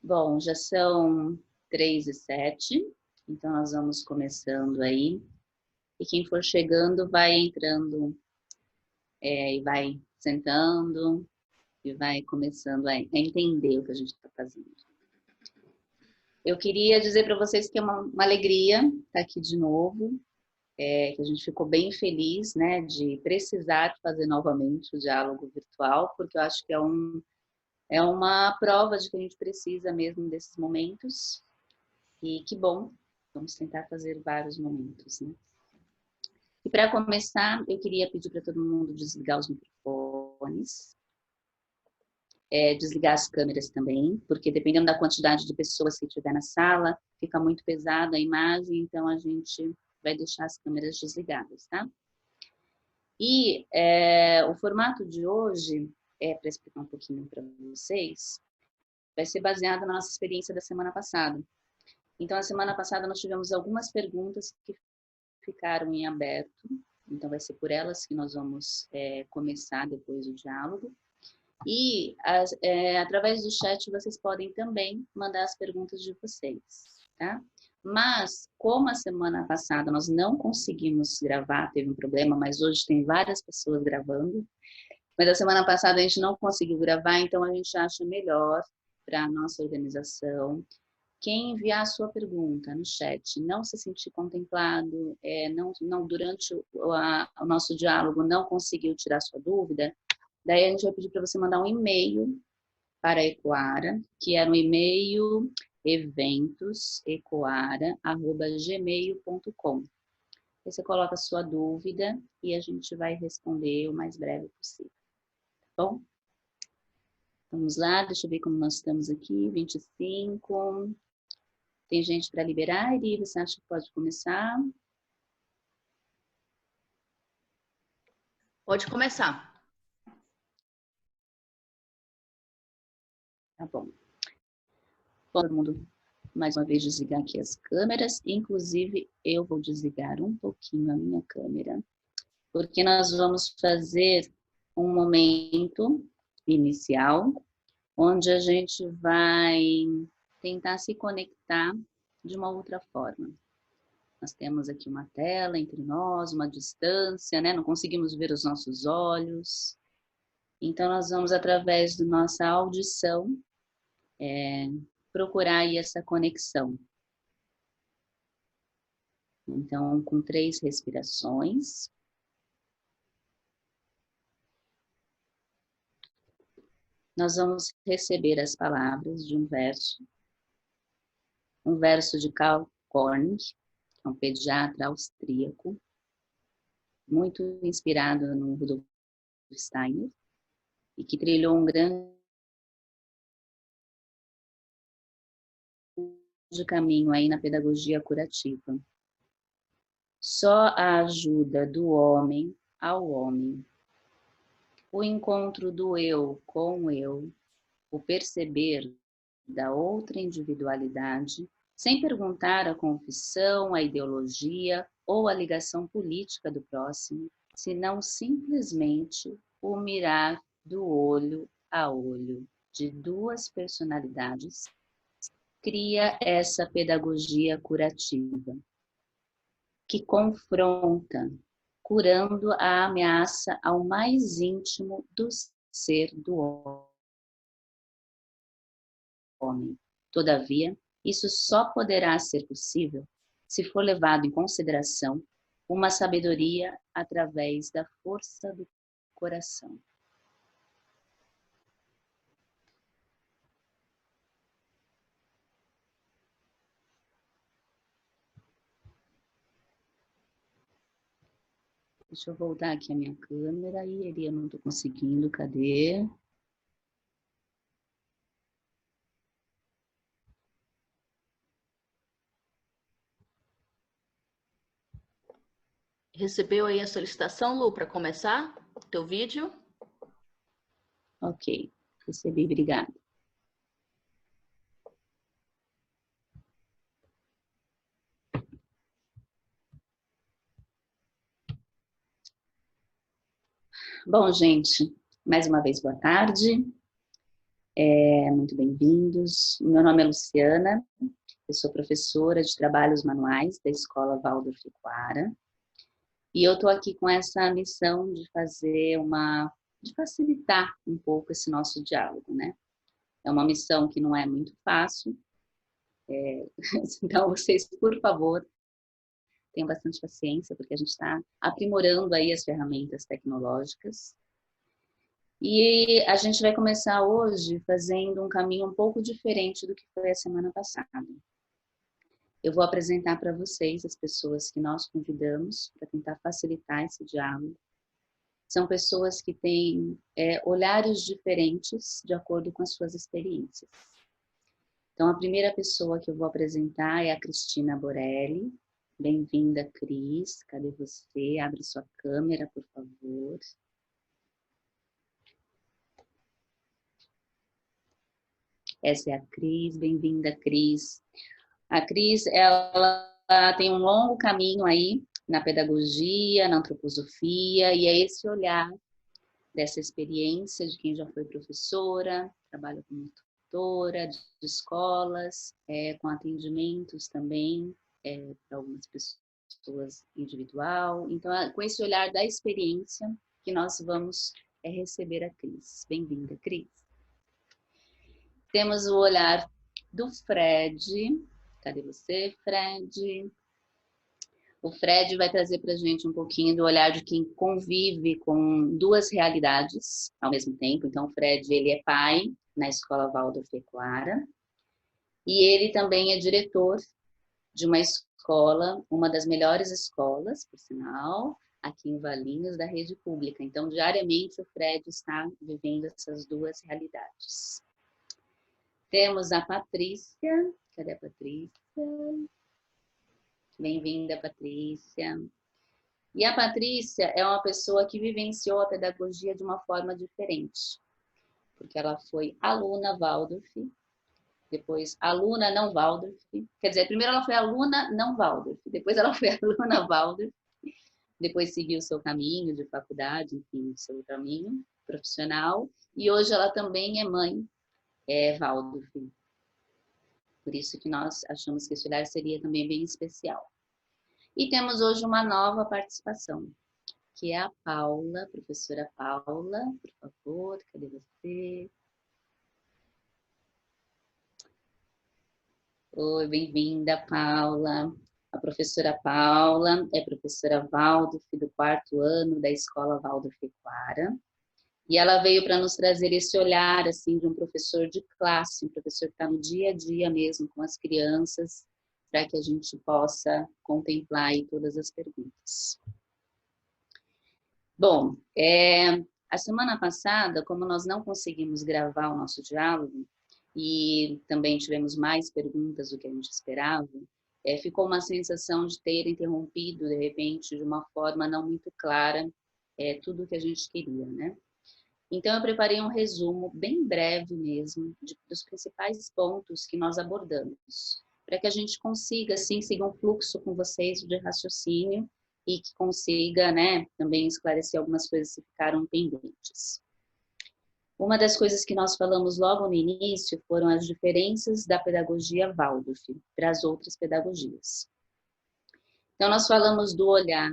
Bom, já são 3h07, então nós vamos começando aí. E quem for chegando vai entrando e vai sentando e vai começando a entender o que a gente está fazendo. Eu queria dizer para vocês que é uma alegria estar aqui de novo, que a gente ficou bem feliz, né, de precisar fazer novamente o diálogo virtual, porque eu acho que é uma prova de que a gente precisa mesmo desses momentos. E que bom, vamos tentar fazer vários momentos, né? E para começar, eu queria pedir para todo mundo desligar os microfones, desligar as câmeras também, porque dependendo da quantidade de pessoas que tiver na sala, fica muito pesada a imagem, então a gente vai deixar as câmeras desligadas, tá? E o formato de hoje, para explicar um pouquinho para vocês, vai ser baseado na nossa experiência da semana passada. Então, a semana passada nós tivemos algumas perguntas que ficaram em aberto, então vai ser por elas que nós vamos começar depois o diálogo. E através do chat vocês podem também mandar as perguntas de vocês, tá? Mas, como a semana passada nós não conseguimos gravar, teve um problema, mas hoje tem várias pessoas gravando, mas a semana passada a gente não conseguiu gravar, então a gente acha melhor para a nossa organização quem enviar a sua pergunta no chat não se sentir contemplado, não durante o nosso diálogo não conseguiu tirar sua dúvida, daí a gente vai pedir para você mandar um e-mail para a Ecoara, que é no e-mail eventosecoara@gmail.com. Você coloca a sua dúvida e a gente vai responder o mais breve possível. Tá bom? Vamos lá, deixa eu ver como nós estamos aqui, 25. Tem gente para liberar, Iri? Você acha que pode começar? Pode começar. Tá bom. Todo mundo, mais uma vez, desligar aqui as câmeras. Inclusive, eu vou desligar um pouquinho a minha câmera, porque nós vamos fazer um momento inicial, onde a gente vai tentar se conectar de uma outra forma. Nós temos aqui uma tela entre nós, uma distância, né? Não conseguimos ver os nossos olhos. Então, nós vamos, através da nossa audição, procurar aí essa conexão. Então, com 3 respirações. Nós vamos receber as palavras de um verso de Karl Kornig, que é um pediatra austríaco, muito inspirado no Rudolf Steiner, e que trilhou um grande caminho aí na pedagogia curativa. Só a ajuda do homem ao homem, o encontro do eu com o eu, o perceber da outra individualidade, sem perguntar a confissão, a ideologia ou a ligação política do próximo, senão simplesmente o mirar do olho a olho de 2 personalidades, cria essa pedagogia curativa, que confronta, curando a ameaça ao mais íntimo do ser do homem. Todavia, isso só poderá ser possível se for levado em consideração uma sabedoria através da força do coração. Deixa eu voltar aqui a minha câmera e eu não estou conseguindo, cadê? Recebeu aí a solicitação, Lu, para começar o teu vídeo? Ok, recebi, obrigada. Bom, gente, mais uma vez, boa tarde. Muito bem-vindos. Meu nome é Luciana, eu sou professora de trabalhos manuais da Escola Waldorf Equara. E eu estou aqui com essa missão de de facilitar um pouco esse nosso diálogo, né? É uma missão que não é muito fácil, então vocês, por favor, tenham bastante paciência, porque a gente está aprimorando aí as ferramentas tecnológicas. E a gente vai começar hoje fazendo um caminho um pouco diferente do que foi a semana passada. Eu vou apresentar para vocês as pessoas que nós convidamos para tentar facilitar esse diálogo. São pessoas que têm olhares diferentes de acordo com as suas experiências. Então, a primeira pessoa que eu vou apresentar é a Cristina Borelli. Bem-vinda, Cris. Cadê você? Abre sua câmera, por favor. Essa é a Cris. Bem-vinda, Cris. A Cris, ela tem um longo caminho aí na pedagogia, na antroposofia, e é esse olhar dessa experiência de quem já foi professora, trabalha como tutora de escolas, com atendimentos também para algumas pessoas individual. Então, com esse olhar da experiência que nós vamos receber a Cris. Bem-vinda, Cris. Temos o olhar do Fred. Cadê você, Fred? O Fred vai trazer para a gente um pouquinho do olhar de quem convive com duas realidades ao mesmo tempo. Então, o Fred, ele é pai na Escola Waldorf Equara e ele também é diretor de uma escola, uma das melhores escolas, por sinal, aqui em Valinhos, da rede pública. Então, diariamente, o Fred está vivendo essas duas realidades. Temos a Patrícia. Cadê a Patrícia? Bem-vinda, Patrícia. E a Patrícia é uma pessoa que vivenciou a pedagogia de uma forma diferente, porque ela foi aluna Waldorf, depois aluna não Waldorf, quer dizer, primeiro ela foi aluna não Waldorf, depois ela foi aluna Waldorf, depois seguiu o seu caminho de faculdade, enfim, o seu caminho profissional, e hoje ela também é mãe Waldorf. Por isso que nós achamos que esse olhar seria também bem especial. E temos hoje uma nova participação, que é a Paula, professora Paula, por favor, cadê você? Oi, bem-vinda, Paula. A professora Paula é professora Waldorf do 4º ano da Escola Waldorf Equara. E ela veio para nos trazer esse olhar assim, de um professor de classe, um professor que está no dia a dia mesmo com as crianças, para que a gente possa contemplar aí todas as perguntas. Bom, a semana passada, como nós não conseguimos gravar o nosso diálogo, e também tivemos mais perguntas do que a gente esperava, ficou uma sensação de ter interrompido, de repente, de uma forma não muito clara, tudo o que a gente queria, né? Então, eu preparei um resumo bem breve mesmo, dos principais pontos que nós abordamos, para que a gente consiga, assim, seguir um fluxo com vocês de raciocínio e que consiga, né, também esclarecer algumas coisas que ficaram pendentes. Uma das coisas que nós falamos logo no início foram as diferenças da pedagogia Waldorf para as outras pedagogias. Então, nós falamos do olhar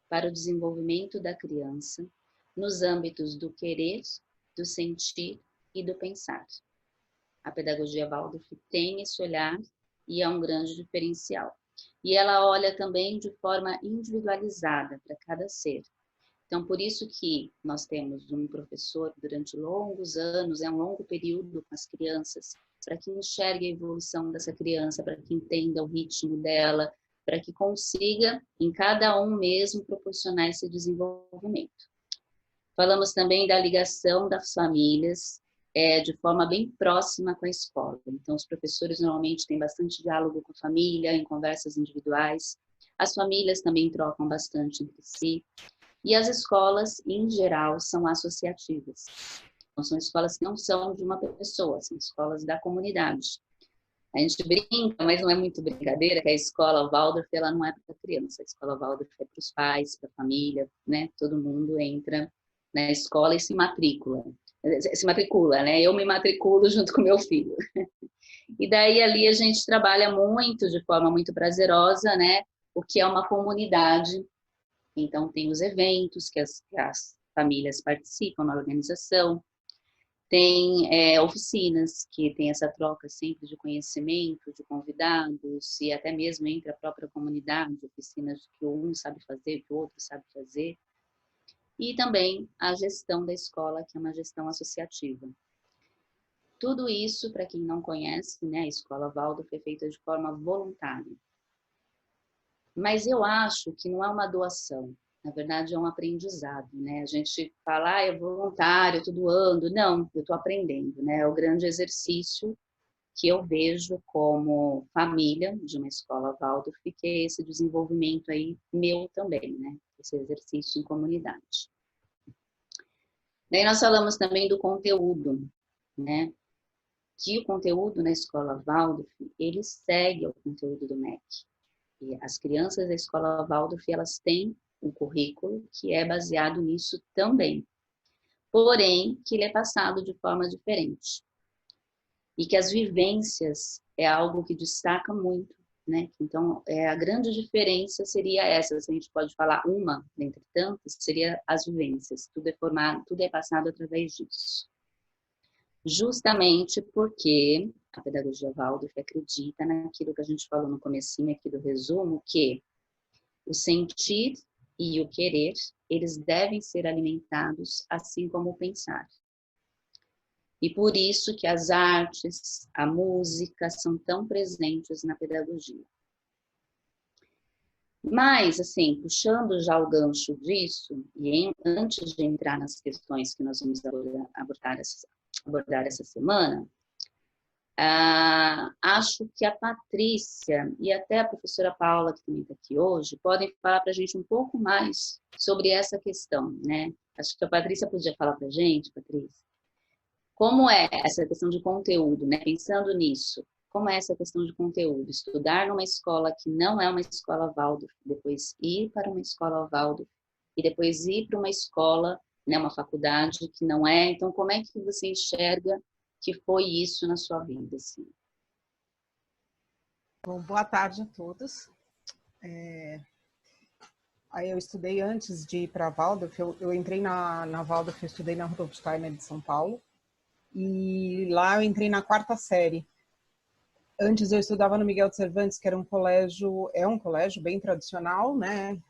para o desenvolvimento da criança, nos âmbitos do querer, do sentir e do pensar. A pedagogia Waldorf tem esse olhar e é um grande diferencial. E ela olha também de forma individualizada para cada ser. Então, por isso que nós temos um professor durante longos anos, um longo período com as crianças, para que enxergue a evolução dessa criança, para que entenda o ritmo dela, para que consiga, em cada um mesmo, proporcionar esse desenvolvimento. Falamos também da ligação das famílias, de forma bem próxima com a escola. Então, os professores normalmente têm bastante diálogo com a família, em conversas individuais. As famílias também trocam bastante entre si. E as escolas, em geral, são associativas. Então, são escolas que não são de uma pessoa, são escolas da comunidade. A gente brinca, mas não é muito brincadeira, que a escola Waldorf, ela não é para a criança. A escola Waldorf é para os pais, para a família, né? Todo mundo entra na escola e se matricula. se matricula, né? Eu me matriculo junto com meu filho. E daí ali a gente trabalha muito, de forma muito prazerosa, né? O que é uma comunidade. Então tem os eventos que as famílias participam na organização, tem oficinas que tem essa troca sempre de conhecimento, de convidados e até mesmo entre a própria comunidade, oficinas que um sabe fazer, que o outro sabe fazer. E também a gestão da escola, que é uma gestão associativa. Tudo isso, para quem não conhece, né, a Escola Waldorf é feita de forma voluntária. Mas eu acho que não é uma doação, na verdade é um aprendizado, né? A gente fala, é voluntário, eu estou doando. Não, eu estou aprendendo, né? É o grande exercício que eu vejo como família de uma escola Waldorf, que é esse desenvolvimento aí meu também, né? Esse exercício em comunidade. Daí nós falamos também do conteúdo, né? Que o conteúdo na escola Waldorf, ele segue o conteúdo do MEC. E as crianças da escola Waldorf, elas têm um currículo que é baseado nisso também. Porém, que ele é passado de forma diferente. E que as vivências é algo que destaca muito, né? Então, a grande diferença seria essa, se a gente pode falar uma, dentre tantas, seria as vivências. Tudo é formado, tudo é passado através disso. Justamente porque a pedagogia Waldorf acredita naquilo que a gente falou no comecinho aqui do resumo, que o sentir e o querer, eles devem ser alimentados assim como o pensar. E por isso que as artes, a música são tão presentes na pedagogia. Mas, assim, puxando já o gancho disso, e antes de entrar nas questões que nós vamos abordar essa semana, acho que a Patrícia e até a professora Paula, que também está aqui hoje, podem falar para a gente um pouco mais sobre essa questão, né? Acho que a Patrícia podia falar para a gente, Patrícia, como é essa questão de conteúdo, né? Pensando nisso, como é essa questão de conteúdo? Estudar numa escola que não é uma escola Waldorf, depois ir para uma escola Waldorf e depois ir para uma escola, né, uma faculdade que não é. Então, como é que você enxerga que foi isso na sua vida, assim? Bom, boa tarde a todos. Aí eu estudei antes de ir para a Waldorf, eu entrei na Waldorf, eu estudei na Rudolf Steiner de São Paulo, e lá eu entrei na 4ª série. Antes eu estudava no Miguel de Cervantes, que era um colégio bem tradicional, né,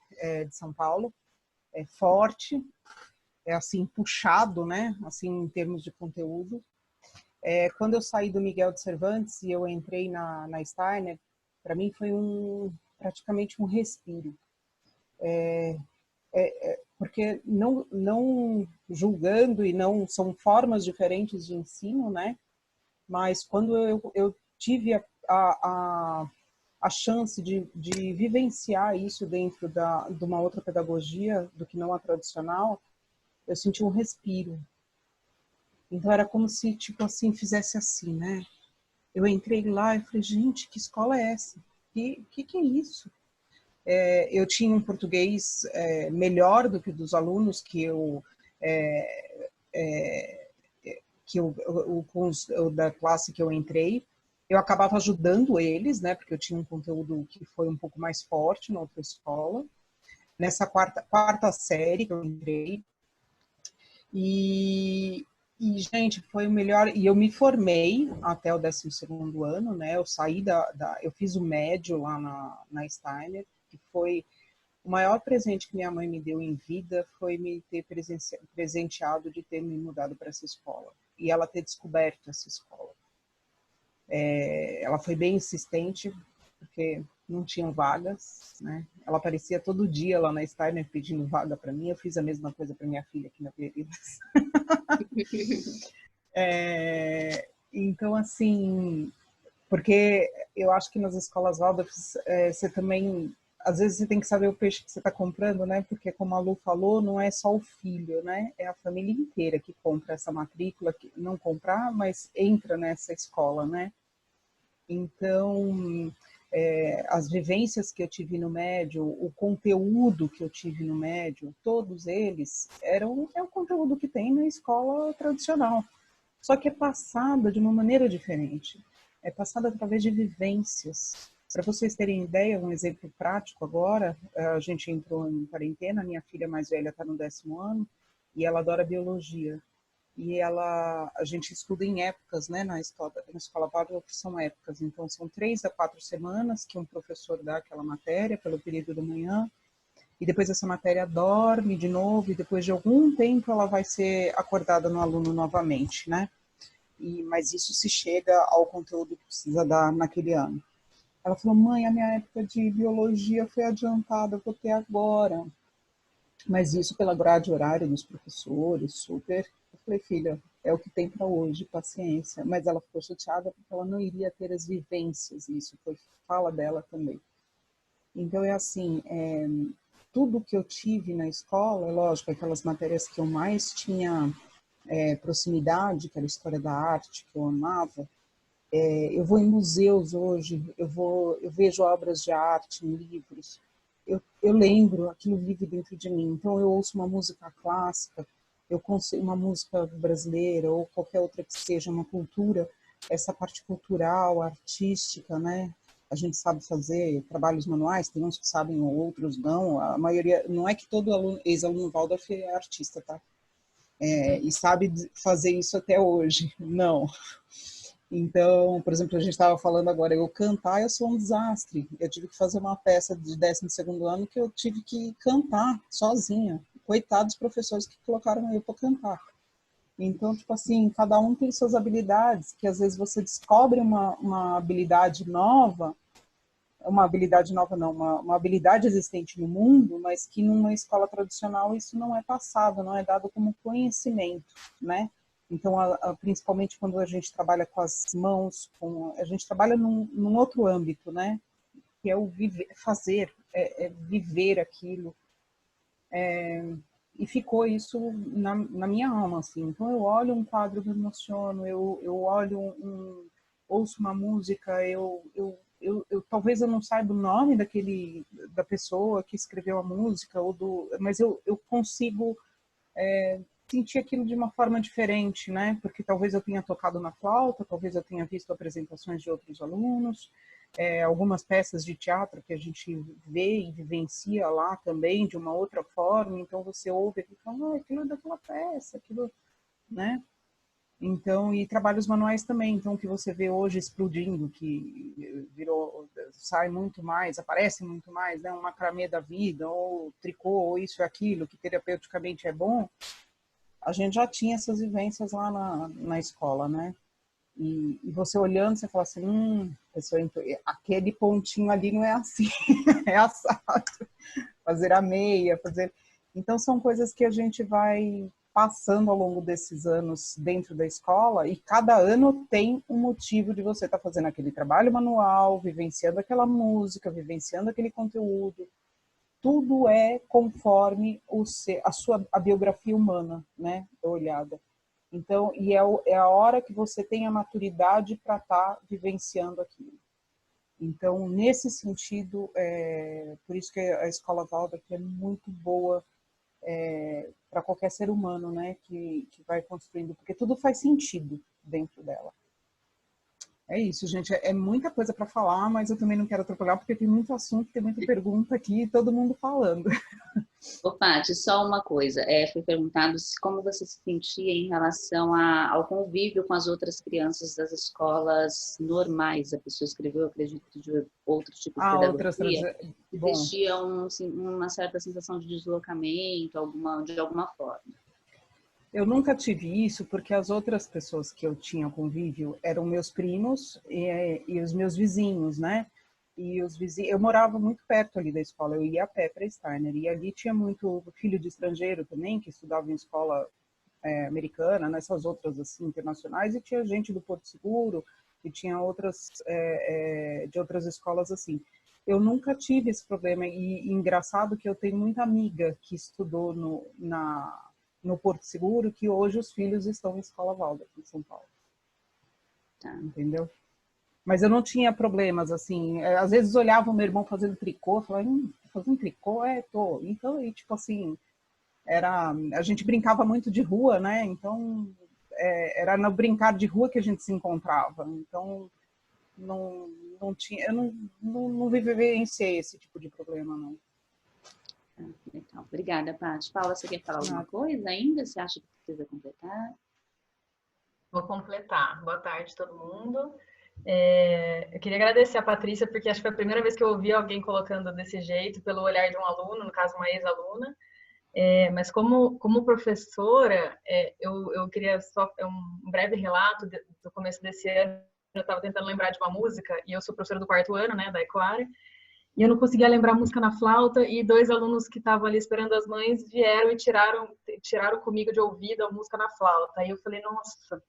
de São Paulo, é forte, é assim, puxado, né, assim, em termos de conteúdo. Quando eu saí do Miguel de Cervantes e eu entrei na Steiner, para mim foi praticamente um respiro. Porque não julgando, e não são formas diferentes de ensino, né? Mas quando eu tive a chance de vivenciar isso dentro de uma outra pedagogia do que não a tradicional, eu senti um respiro. Então era como se, tipo assim, fizesse assim, né? Eu entrei lá e falei, gente, que escola é essa? Que é isso? Eu tinha um português melhor do que dos alunos da classe que eu entrei. Eu acabava ajudando eles, né? Porque eu tinha um conteúdo que foi um pouco mais forte na outra escola. Nessa quarta série que eu entrei. Gente, foi o melhor. E eu me formei até o 12º ano, né? Eu saí eu fiz o médio lá na Steiner, que foi o maior presente que minha mãe me deu em vida, foi me ter presenteado de ter me mudado para essa escola. E ela ter descoberto essa escola. Ela foi bem insistente, porque não tinham vagas, né? Ela aparecia todo dia lá na Steiner pedindo vaga para mim. Eu fiz a mesma coisa para minha filha aqui na Pereiras. Então, assim, porque eu acho que nas escolas Waldorf você também, às vezes você tem que saber o peixe que você está comprando, né? Porque como a Lu falou, não é só o filho, né? É a família inteira que compra essa matrícula, que não comprar, mas entra nessa escola, né? Então, as vivências que eu tive no médio, o conteúdo que eu tive no médio, todos eles é o conteúdo que tem na escola tradicional. Só que é passada de uma maneira diferente. É passada através de vivências. Para vocês terem ideia, um exemplo prático agora, a gente entrou em quarentena, minha filha mais velha está no 10º ano, e ela adora biologia. E a gente estuda em épocas, né, na escola Waldorf, que são épocas. Então, são 3 a 4 semanas que um professor dá aquela matéria, pelo período da manhã, e depois essa matéria dorme de novo, e depois de algum tempo ela vai ser acordada no aluno novamente, né? Mas isso se chega ao conteúdo que precisa dar naquele ano. Ela falou, mãe, a minha época de biologia foi adiantada, eu vou ter agora. Mas isso pela grade horária dos professores, super. Eu falei, filha, é o que tem para hoje, paciência. Mas ela ficou chateada porque ela não iria ter as vivências, isso foi fala dela também. Então é assim, tudo que eu tive na escola, é lógico, aquelas matérias que eu mais tinha proximidade, que era história da arte, que eu amava. Eu vou em museus hoje, eu vejo obras de arte em livros, eu lembro, aquilo vive dentro de mim. Então eu ouço uma música clássica, eu consigo uma música brasileira ou qualquer outra que seja uma cultura, essa parte cultural, artística, né? A gente sabe fazer trabalhos manuais, tem uns que sabem, outros não. A maioria, não é que todo ex-aluno Waldorf é artista, tá? E sabe fazer isso até hoje, não. Então, por exemplo, a gente estava falando agora, eu cantar, eu sou um desastre. Eu tive que fazer uma peça de 12º ano que eu tive que cantar sozinha. Coitados dos professores que colocaram eu para cantar. Então, tipo assim, cada um tem suas habilidades, que às vezes você descobre uma habilidade nova, uma habilidade existente no mundo, mas que numa escola tradicional isso não é passado, não é dado como conhecimento, né? Então, principalmente quando a gente trabalha com as mãos, a gente trabalha num outro âmbito, né? Que é o fazer, viver aquilo. E ficou isso na minha alma, assim. Então, eu olho um quadro, me emociono, eu olho ouço uma música, talvez eu não saiba o nome da pessoa que escreveu a música, mas eu consigo sentir aquilo de uma forma diferente, né? Porque talvez eu tenha tocado na flauta, talvez eu tenha visto apresentações de outros alunos, algumas peças de teatro que a gente vê e vivencia lá também de uma outra forma, então você ouve aquilo e fala, aquilo é daquela peça, aquilo, né? Então, e trabalhos manuais também, então o que você vê hoje explodindo, que sai muito mais, aparece muito mais, né? Um macramê da vida, ou tricô, ou isso e aquilo, que terapeuticamente é bom, a gente já tinha essas vivências lá na escola, né? E você olhando, você fala assim, aquele pontinho ali não é assim, é assado. Fazer a meia, fazer... Então, são coisas que a gente vai passando ao longo desses anos dentro da escola e cada ano tem um motivo de você estar fazendo aquele trabalho manual, vivenciando aquela música, vivenciando aquele conteúdo. Tudo é conforme a biografia humana, né, olhada. Então, é a hora que você tem a maturidade para estar vivenciando aquilo. Então, nesse sentido, por isso que a escola Waldorf é muito boa para qualquer ser humano, né, que vai construindo, porque tudo faz sentido dentro dela. É isso, gente. É muita coisa para falar, mas eu também não quero atrapalhar, porque tem muito assunto, tem muita pergunta aqui, todo mundo falando. Ô, Paty, só uma coisa. Foi perguntado como você se sentia em relação ao convívio com as outras crianças das escolas normais. A pessoa escreveu, eu acredito, de outro tipo de pedagogia. Existia uma certa sensação de deslocamento, de alguma forma. Eu nunca tive isso, porque as outras pessoas que eu tinha convívio eram meus primos e os meus vizinhos, né? E os vizinhos, eu morava muito perto ali da escola, eu ia a pé para Steiner, e ali tinha muito filho de estrangeiro também, que estudava em escola americana, nessas outras assim, internacionais, e tinha gente do Porto Seguro, e tinha outras, de outras escolas assim. Eu nunca tive esse problema, e engraçado que eu tenho muita amiga que estudou no Porto Seguro, que hoje os filhos estão em escola Waldorf, em São Paulo. Tá. Entendeu? Mas eu não tinha problemas, assim. Às vezes olhava o meu irmão fazendo tricô, falava, fazendo tricô? Tô. Então, e tipo assim, a gente brincava muito de rua, né? Então, era no brincar de rua que a gente se encontrava. Então, não tinha, eu não vivenciei esse tipo de problema, não. Legal. Obrigada, Paty. Paula, você quer falar alguma coisa ainda? Você acha que precisa completar? Vou completar. Boa tarde, todo mundo. Eu queria agradecer a Patrícia, porque acho que foi a primeira vez que eu ouvi alguém colocando desse jeito, pelo olhar de um aluno, no caso, uma ex-aluna. Mas como professora, eu queria só um breve relato do começo desse ano. Eu estava tentando lembrar de uma música, e eu sou professora do 4º ano, né, da Ecoária, e eu não conseguia lembrar a música na flauta, e 2 alunos que estavam ali esperando as mães vieram e tiraram comigo de ouvido a música na flauta. Aí eu falei, nossa,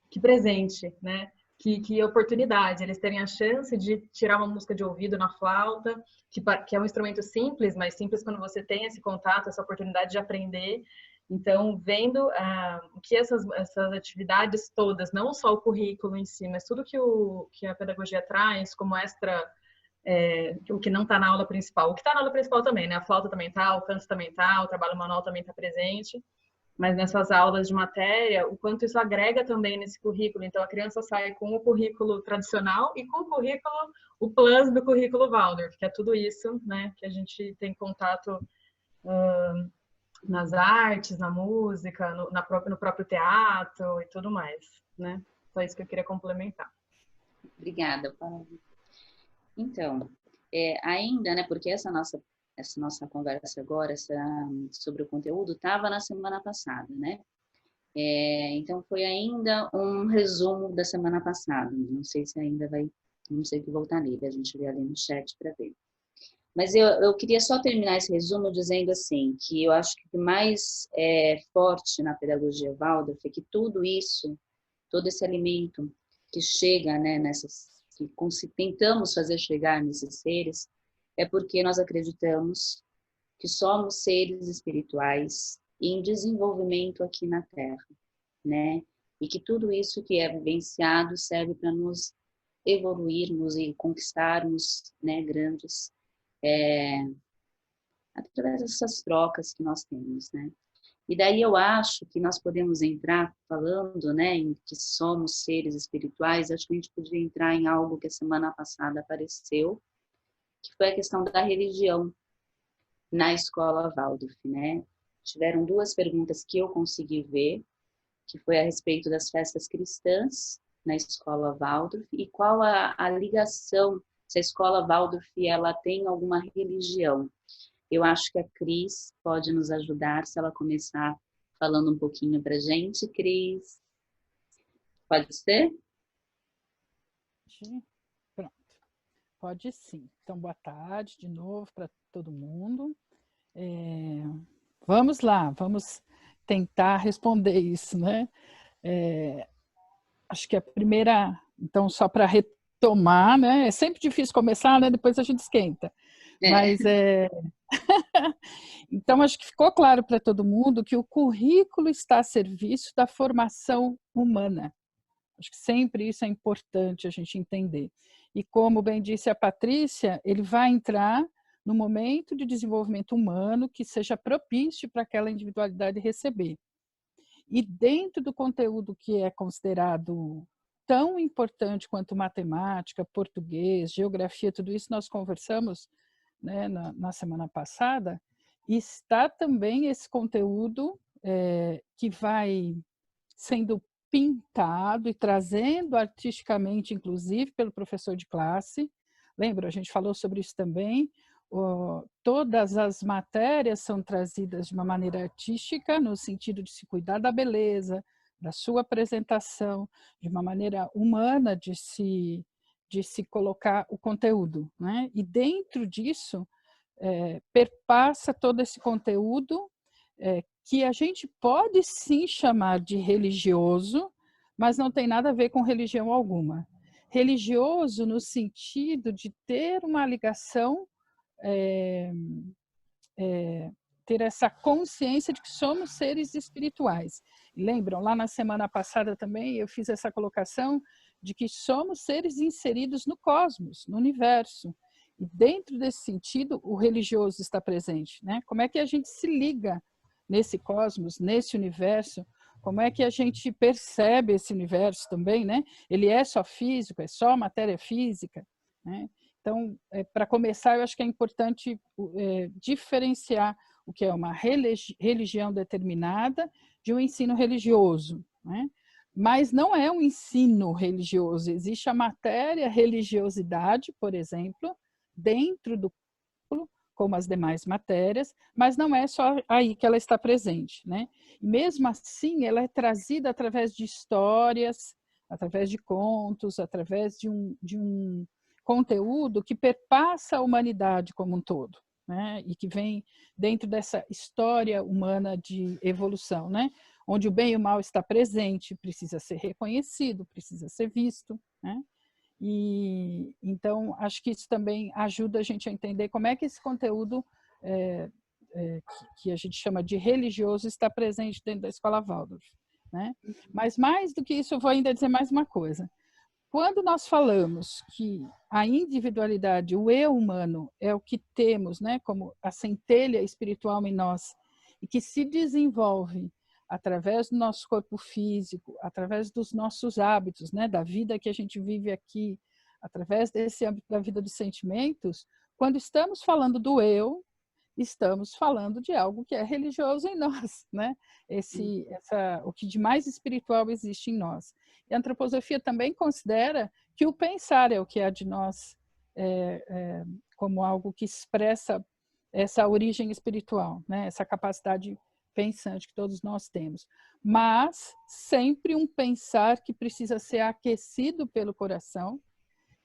que presente, né? Que oportunidade, eles terem a chance de tirar uma música de ouvido na flauta, que é um instrumento simples, mas simples quando você tem esse contato, essa oportunidade de aprender. Então, vendo o que essas atividades todas, não só o currículo em si, mas tudo que a pedagogia traz como extra, o que não está na aula principal. O que está na aula principal também, né? A flauta também está, o canto também está, o trabalho manual também está presente. Mas nessas aulas de matéria, o quanto isso agrega também nesse currículo. Então, a criança sai com o currículo tradicional e com o currículo, o plus do currículo Waldorf, que é tudo isso, né, que a gente tem contato nas artes, na música, no próprio teatro e tudo mais, né? Só isso que eu queria complementar. Obrigada, Paula. Então, ainda, né, porque essa nossa conversa agora sobre o conteúdo estava na semana passada, né? Então, foi ainda um resumo da semana passada. Não sei se ainda não sei que voltar nele, a gente vê ali no chat para ver. Mas eu queria só terminar esse resumo dizendo assim, que eu acho que o mais forte na pedagogia Waldorf é que tudo isso, todo esse alimento que chega, né, que tentamos fazer chegar nesses seres, é porque nós acreditamos que somos seres espirituais em desenvolvimento aqui na Terra, né? E que tudo isso que é vivenciado serve para nos evoluirmos e conquistarmos, né, grandes, através dessas trocas que nós temos, né? E daí eu acho que nós podemos entrar falando, né, em que somos seres espirituais. Acho que a gente poderia entrar em algo que a semana passada apareceu, que foi a questão da religião na escola Waldorf, né? Tiveram 2 perguntas que eu consegui ver, que foi a respeito das festas cristãs na escola Waldorf e qual a ligação, se a escola Waldorf ela tem alguma religião. Eu acho que a Cris pode nos ajudar se ela começar falando um pouquinho para a gente. Cris, pode ser? Pronto, pode sim. Então, boa tarde de novo para todo mundo. Vamos lá, vamos tentar responder isso, né? Acho que a primeira, então, só para retomar, né? É sempre difícil começar, né? Depois a gente esquenta. Mas então, acho que ficou claro para todo mundo que o currículo está a serviço da formação humana. Acho que sempre isso é importante a gente entender. E como bem disse a Patrícia, ele vai entrar no momento de desenvolvimento humano que seja propício para aquela individualidade receber. E dentro do conteúdo que é considerado tão importante quanto matemática, português, geografia, tudo isso nós conversamos, né, na semana passada, está também esse conteúdo que vai sendo pintado e trazendo artisticamente, inclusive pelo professor de classe. Lembra, a gente falou sobre isso também. Todas as matérias são trazidas de uma maneira artística, no sentido de se cuidar da beleza, da sua apresentação, de uma maneira humana de se colocar o conteúdo, né? E dentro disso, perpassa todo esse conteúdo que a gente pode sim chamar de religioso, mas não tem nada a ver com religião alguma. Religioso no sentido de ter uma ligação, ter essa consciência de que somos seres espirituais. Lembram, lá na semana passada também eu fiz essa colocação de que somos seres inseridos no cosmos, no universo. E dentro desse sentido, o religioso está presente, né? Como é que a gente se liga nesse cosmos, nesse universo? Como é que a gente percebe esse universo também, né? Ele é só físico, é só matéria física, né? Então, para começar, eu acho que é importante diferenciar o que é uma religião determinada de um ensino religioso, né? Mas não é um ensino religioso, existe a matéria religiosidade, por exemplo, dentro do currículo, como as demais matérias, mas não é só aí que ela está presente, né? E mesmo assim, ela é trazida através de histórias, através de contos, através de um conteúdo que perpassa a humanidade como um todo, né? E que vem dentro dessa história humana de evolução, né? Onde o bem e o mal está presente, precisa ser reconhecido, precisa ser visto, né? E então acho que isso também ajuda a gente a entender como é que esse conteúdo que a gente chama de religioso está presente dentro da escola Waldorf, né? Mas mais do que isso, eu vou ainda dizer mais uma coisa. Quando nós falamos que a individualidade, o eu humano, é o que temos, né, como a centelha espiritual em nós, e que se desenvolve através do nosso corpo físico, através dos nossos hábitos, né, da vida que a gente vive aqui, através desse âmbito da vida dos sentimentos, quando estamos falando do eu, estamos falando de algo que é religioso em nós, né? O que de mais espiritual existe em nós. E a antroposofia também considera que o pensar é o que há de nós como algo que expressa essa origem espiritual, né? Essa capacidade pensante que todos nós temos. Mas sempre um pensar que precisa ser aquecido pelo coração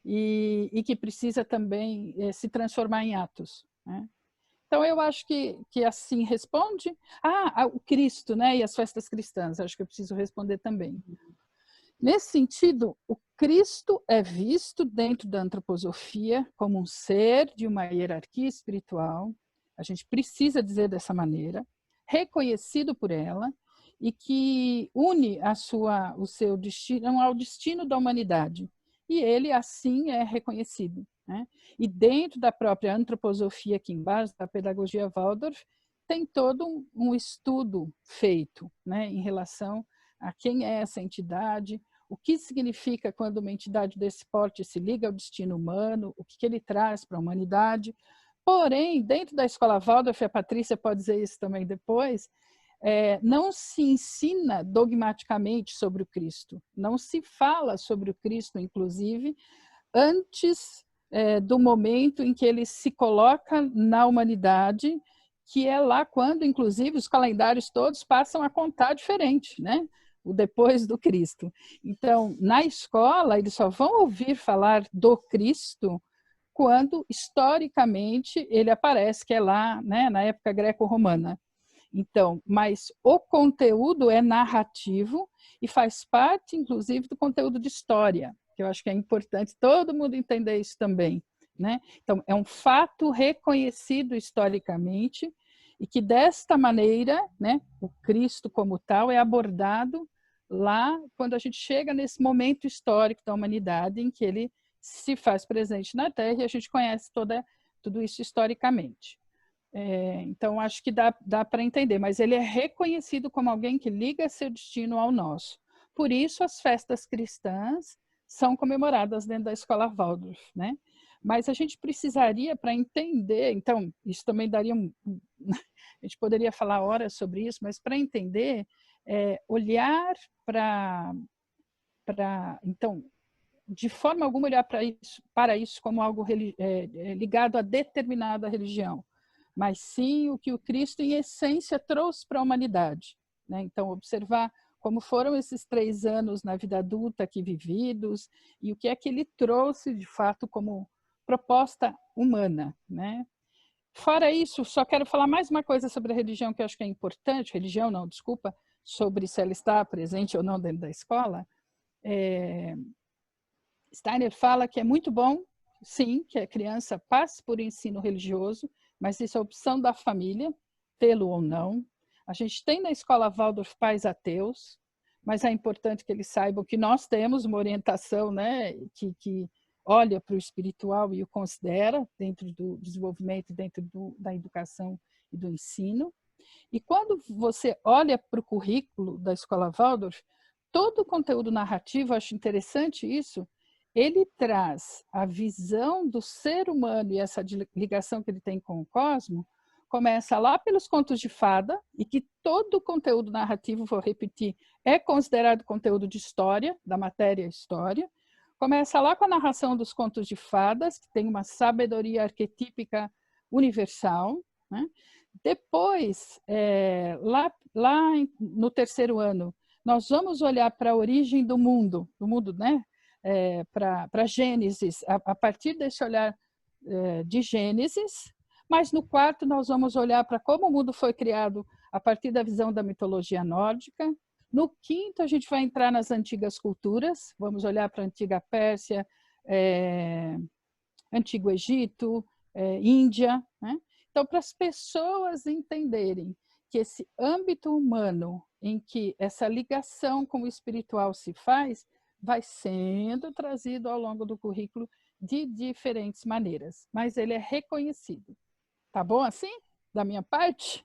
e que precisa também se transformar em atos, né? Então, eu acho que assim responde. O Cristo, né? E as festas cristãs, acho que eu preciso responder também. Nesse sentido, o Cristo é visto dentro da antroposofia como um ser de uma hierarquia espiritual, a gente precisa dizer dessa maneira, reconhecido por ela, e que une o seu destino ao destino da humanidade. E ele, assim, é reconhecido, né? E dentro da própria antroposofia, aqui embaixo, da pedagogia Waldorf, tem todo um estudo feito, né, em relação a quem é essa entidade, o que significa quando uma entidade desse porte se liga ao destino humano, o que ele traz para a humanidade. Porém, dentro da escola Waldorf, a Patrícia pode dizer isso também depois, não se ensina dogmaticamente sobre o Cristo, não se fala sobre o Cristo, inclusive, antes do momento em que ele se coloca na humanidade, que é lá quando, inclusive, os calendários todos passam a contar diferente, né? O depois do Cristo. Então, na escola, eles só vão ouvir falar do Cristo quando, historicamente, ele aparece, que é lá, né, na época greco-romana. Então, mas o conteúdo é narrativo e faz parte, inclusive, do conteúdo de história, que eu acho que é importante todo mundo entender isso também, né? Então, é um fato reconhecido historicamente e que, desta maneira, né, o Cristo como tal é abordado lá quando a gente chega nesse momento histórico da humanidade em que ele se faz presente na Terra e a gente conhece tudo isso historicamente. Então, acho que dá para entender, mas ele é reconhecido como alguém que liga seu destino ao nosso. Por isso, as festas cristãs são comemoradas dentro da escola Waldorf, né? Mas a gente precisaria, para entender, então, isso também daria a gente poderia falar horas sobre isso, mas para entender, olhar então, de forma alguma olhar para isso como algo ligado a determinada religião, mas sim o que o Cristo, em essência, trouxe para a humanidade, né? Então, observar como foram esses 3 anos na vida adulta aqui vividos e o que é que ele trouxe, de fato, como proposta humana, né? Fora isso, só quero falar mais uma coisa sobre a religião que eu acho que é importante, religião não, desculpa, sobre se ela está presente ou não dentro da escola. Steiner fala que é muito bom, sim, que a criança passe por ensino religioso, mas isso é opção da família, tê-lo ou não. A gente tem na escola Waldorf pais ateus, mas é importante que eles saibam que nós temos uma orientação, né, que olha para o espiritual e o considera dentro do desenvolvimento, dentro da educação e do ensino. E quando você olha para o currículo da Escola Waldorf, todo o conteúdo narrativo, acho interessante isso, ele traz a visão do ser humano e essa ligação que ele tem com o cosmos, começa lá pelos contos de fada, e que todo o conteúdo narrativo, vou repetir, é considerado conteúdo de história, da matéria história. Começa lá com a narração dos contos de fadas, que tem uma sabedoria arquetípica universal, né? Depois, lá no terceiro ano, nós vamos olhar para a origem do mundo, né? Para Gênesis, a partir desse olhar de Gênesis, mas no quarto nós vamos olhar para como o mundo foi criado a partir da visão da mitologia nórdica. No quinto a gente vai entrar nas antigas culturas, vamos olhar para a antiga Pérsia, Antigo Egito, Índia, né? Então, para as pessoas entenderem que esse âmbito humano em que essa ligação com o espiritual se faz, vai sendo trazido ao longo do currículo de diferentes maneiras, mas ele é reconhecido. Tá bom assim? Da minha parte?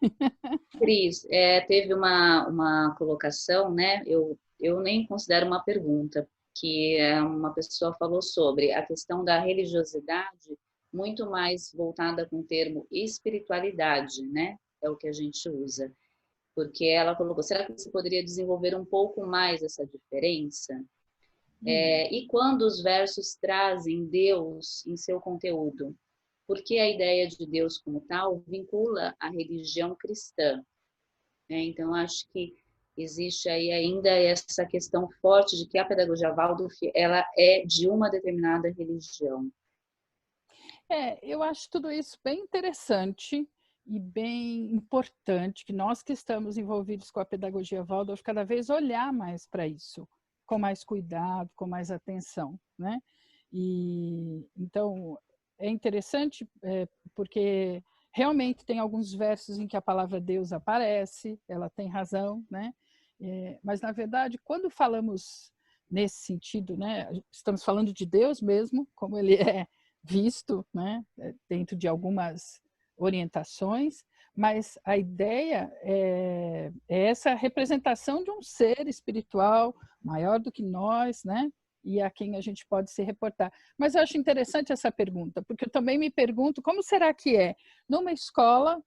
Cris, teve uma colocação, né? Eu nem considero uma pergunta, que uma pessoa falou sobre a questão da religiosidade, muito mais voltada com o termo espiritualidade, né? É o que a gente usa. Porque ela colocou, será que você poderia desenvolver um pouco mais essa diferença? E quando os versos trazem Deus em seu conteúdo? Porque a ideia de Deus como tal vincula a religião cristã, né? Então, acho que existe aí ainda essa questão forte de que a pedagogia Waldorf, ela é de uma determinada religião. Eu acho tudo isso bem interessante e bem importante, que nós que estamos envolvidos com a pedagogia Waldorf, cada vez olhar mais para isso, com mais cuidado, com mais atenção, né? E então é interessante porque realmente tem alguns versos em que a palavra Deus aparece, ela tem razão, né? Mas na verdade, quando falamos nesse sentido, né, estamos falando de Deus mesmo, como ele é visto, né, dentro de algumas orientações, mas a ideia é essa representação de um ser espiritual maior do que nós, né, e a quem a gente pode se reportar. Mas eu acho interessante essa pergunta, porque eu também me pergunto como será que é numa escola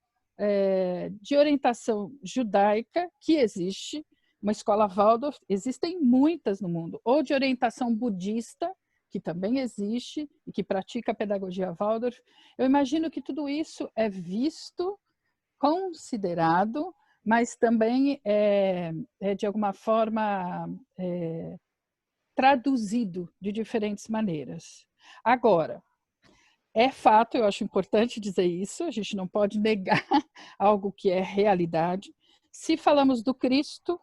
de orientação judaica que existe, uma escola Waldorf, existem muitas no mundo, ou de orientação budista, que também existe e que pratica a pedagogia Waldorf. Eu imagino que tudo isso é visto, considerado, mas também de alguma forma traduzido de diferentes maneiras. Agora, é fato, eu acho importante dizer isso, a gente não pode negar algo que é realidade. Se falamos do Cristo,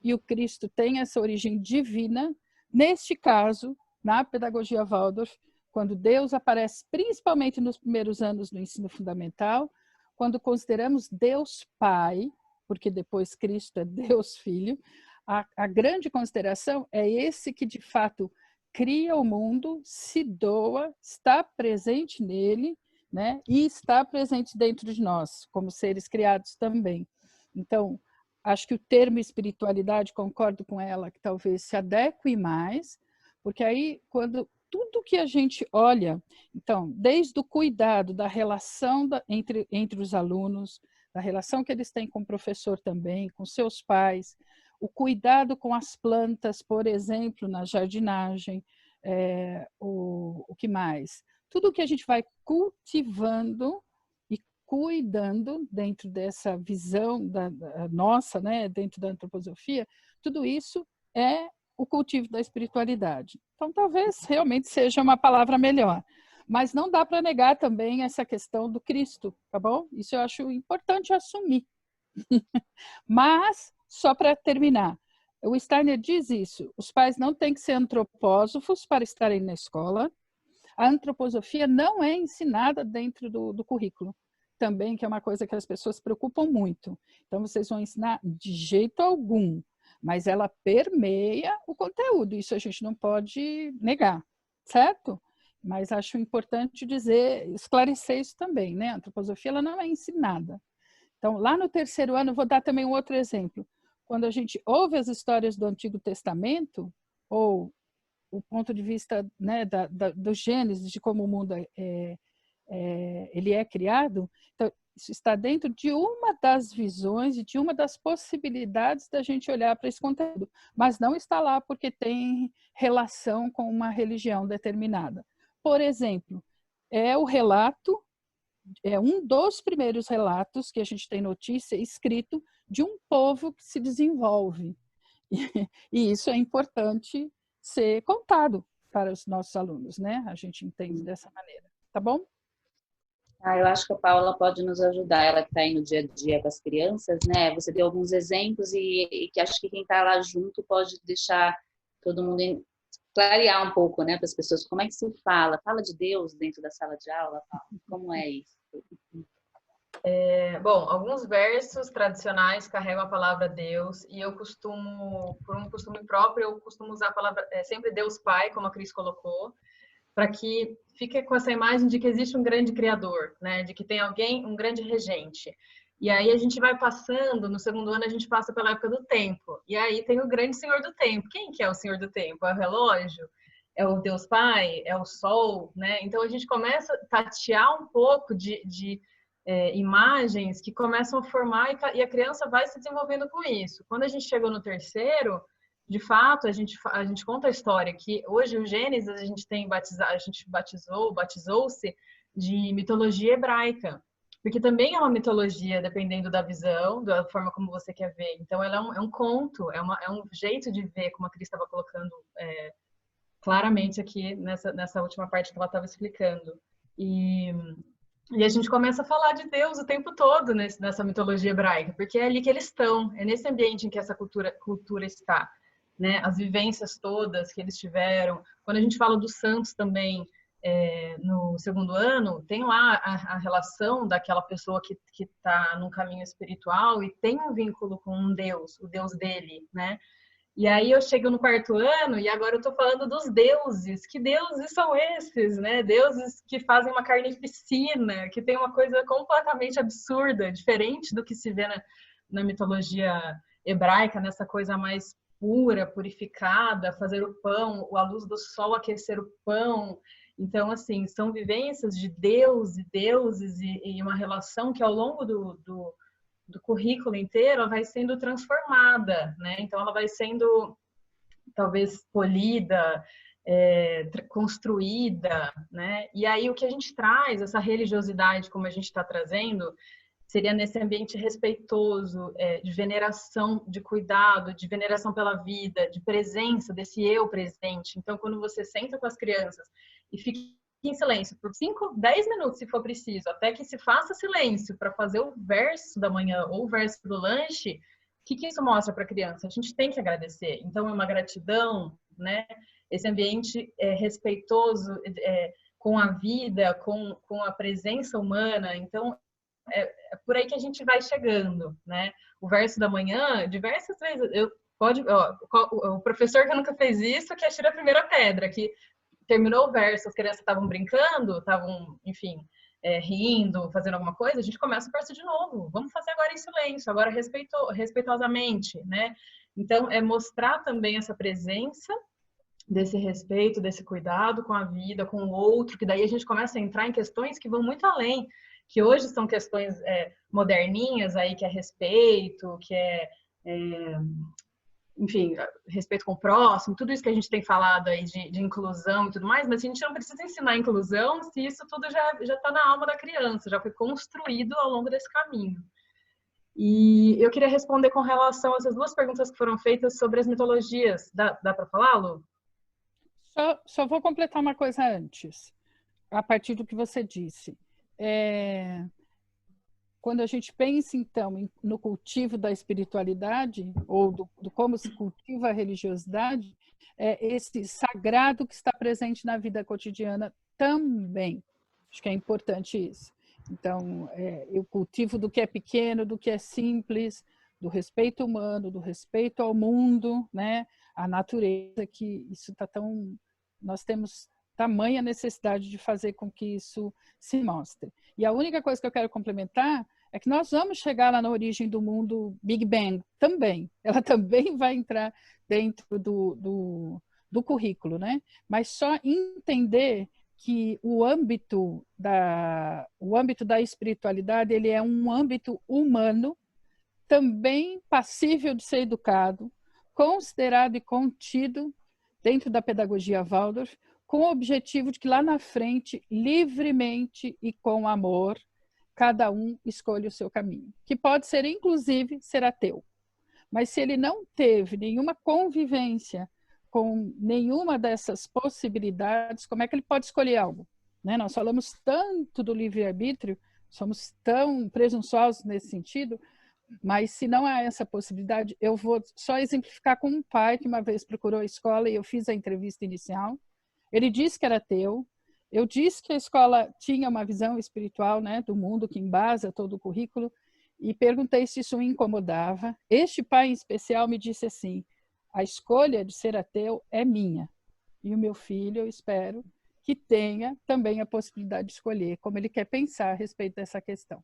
e o Cristo tem essa origem divina, neste caso, na pedagogia Waldorf, quando Deus aparece principalmente nos primeiros anos do ensino fundamental, quando consideramos Deus Pai, porque depois Cristo é Deus Filho, a grande consideração é esse que de fato cria o mundo, se doa, está presente nele, né? E está presente dentro de nós, como seres criados também. Então, acho que o termo espiritualidade, concordo com ela, que talvez se adeque mais, porque aí, quando tudo que a gente olha, então, desde o cuidado da relação entre os alunos, da relação que eles têm com o professor também, com seus pais, o cuidado com as plantas, por exemplo, na jardinagem, o que mais? Tudo que a gente vai cultivando e cuidando dentro dessa visão da nossa, né, dentro da antroposofia, tudo isso é o cultivo da espiritualidade. Então, talvez realmente seja uma palavra melhor. Mas não dá para negar também essa questão do Cristo, tá bom? Isso eu acho importante assumir. Mas, só para terminar, o Steiner diz isso, os pais não têm que ser antropósofos para estarem na escola, a antroposofia não é ensinada dentro do currículo, também, que é uma coisa que as pessoas se preocupam muito. Então, vocês vão ensinar de jeito algum, mas ela permeia o conteúdo, isso a gente não pode negar, certo? Mas acho importante dizer, esclarecer isso também, né? A antroposofia ela não é ensinada. Então, lá no terceiro ano, vou dar também um outro exemplo. Quando a gente ouve as histórias do Antigo Testamento, ou o ponto de vista, né, do Gênesis, de como o mundo ele é criado, então, isso está dentro de uma das visões e de uma das possibilidades da gente olhar para esse conteúdo, mas não está lá porque tem relação com uma religião determinada. Por exemplo, é um dos primeiros relatos que a gente tem notícia escrito de um povo que se desenvolve. E isso é importante ser contado para os nossos alunos, né? A gente entende dessa maneira, tá bom? Eu acho que a Paula pode nos ajudar, ela que está aí no dia a dia com as crianças, né? Você deu alguns exemplos e que acho que quem está lá junto pode deixar todo mundo clarear um pouco, né, para as pessoas. Como é que se fala? Fala de Deus dentro da sala de aula? Como é isso? Bom, alguns versos tradicionais carregam a palavra Deus e eu costumo, por um costume próprio, eu costumo usar a palavra sempre Deus Pai, como a Cris colocou, para que fique com essa imagem de que existe um grande criador, né? De que tem alguém, um grande regente. E aí a gente vai passando, no segundo ano a gente passa pela época do tempo. E aí tem o grande Senhor do Tempo. Quem que é o Senhor do Tempo? É o relógio? É o Deus Pai? É o Sol? Né? Então a gente começa a tatear um pouco de imagens que começam a formar e a criança vai se desenvolvendo com isso. Quando a gente chegou no terceiro, de fato, a gente conta a história que hoje o Gênesis a gente batizou-se de mitologia hebraica, porque também é uma mitologia dependendo da visão, da forma como você quer ver. Então, ela é um conto, é um jeito de ver, como a Cris estava colocando claramente aqui nessa última parte que ela estava explicando. E a gente começa a falar de Deus o tempo todo nessa mitologia hebraica, porque é ali que eles estão, é nesse ambiente em que essa cultura está. Né, as vivências todas que eles tiveram. Quando a gente fala dos santos também, no segundo ano, tem lá a relação daquela pessoa que está num caminho espiritual e tem um vínculo com um Deus, o Deus dele, né? E aí eu chego no quarto ano e agora eu estou falando dos deuses. Que deuses são esses, né? Deuses que fazem uma carnificina, que tem uma coisa completamente absurda, diferente do que se vê na mitologia hebraica, nessa coisa mais pura, purificada, fazer o pão, a luz do sol aquecer o pão. Então, assim, são vivências de Deus e deuses e uma relação que ao longo do currículo inteiro ela vai sendo transformada, né? Então, ela vai sendo talvez polida, construída, né? E aí o que a gente traz, essa religiosidade como a gente está trazendo, seria nesse ambiente respeitoso, de veneração, de cuidado, de veneração pela vida, de presença, desse eu presente. Então, quando você senta com as crianças e fica em silêncio por 5, 10 minutos, se for preciso, até que se faça silêncio para fazer o verso da manhã ou o verso do lanche, o que isso mostra para a criança? A gente tem que agradecer. Então, é uma gratidão, né? Esse ambiente respeitoso com a vida, com a presença humana. Então, é por aí que a gente vai chegando, né? O verso da manhã, diversas vezes, o professor que nunca fez isso, que atira a primeira pedra, que terminou o verso, as crianças estavam brincando, estavam, enfim, rindo, fazendo alguma coisa, a gente começa o verso de novo. Vamos fazer agora em silêncio, agora respeitosamente, né? Então, é mostrar também essa presença desse respeito, desse cuidado com a vida, com o outro, que daí a gente começa a entrar em questões que vão muito além, que hoje são questões moderninhas aí, que é respeito, que enfim, respeito com o próximo, tudo isso que a gente tem falado aí de inclusão e tudo mais, mas a gente não precisa ensinar inclusão se isso tudo já está na alma da criança, já foi construído ao longo desse caminho. E eu queria responder com relação a essas duas perguntas que foram feitas sobre as mitologias. Dá para falar, Lu? Só vou completar uma coisa antes, a partir do que você disse. Quando a gente pensa, então, no cultivo da espiritualidade, ou do como se cultiva a religiosidade, esse sagrado que está presente na vida cotidiana também. Acho que é importante isso. Então, o cultivo do que é pequeno, do que é simples, do respeito humano, do respeito ao mundo, né? A natureza, que isso está tão... Nós temos tamanha necessidade de fazer com que isso se mostre. E a única coisa que eu quero complementar é que nós vamos chegar lá na origem do mundo Big Bang também. Ela também vai entrar dentro do currículo, né? Mas só entender que o âmbito da espiritualidade, ele é um âmbito humano, também passível de ser educado, considerado e contido dentro da pedagogia Waldorf, com o objetivo de que lá na frente, livremente e com amor, cada um escolha o seu caminho, que pode ser, inclusive, ser ateu. Mas se ele não teve nenhuma convivência com nenhuma dessas possibilidades, como é que ele pode escolher algo? Né? Nós falamos tanto do livre-arbítrio, somos tão presunçosos nesse sentido, mas se não há essa possibilidade, eu vou só exemplificar com um pai que uma vez procurou a escola e eu fiz a entrevista inicial. Ele disse que era ateu, eu disse que a escola tinha uma visão espiritual, né, do mundo que embasa todo o currículo, e perguntei se isso me incomodava. Este pai em especial me disse assim: a escolha de ser ateu é minha, e o meu filho, eu espero que tenha também a possibilidade de escolher como ele quer pensar a respeito dessa questão.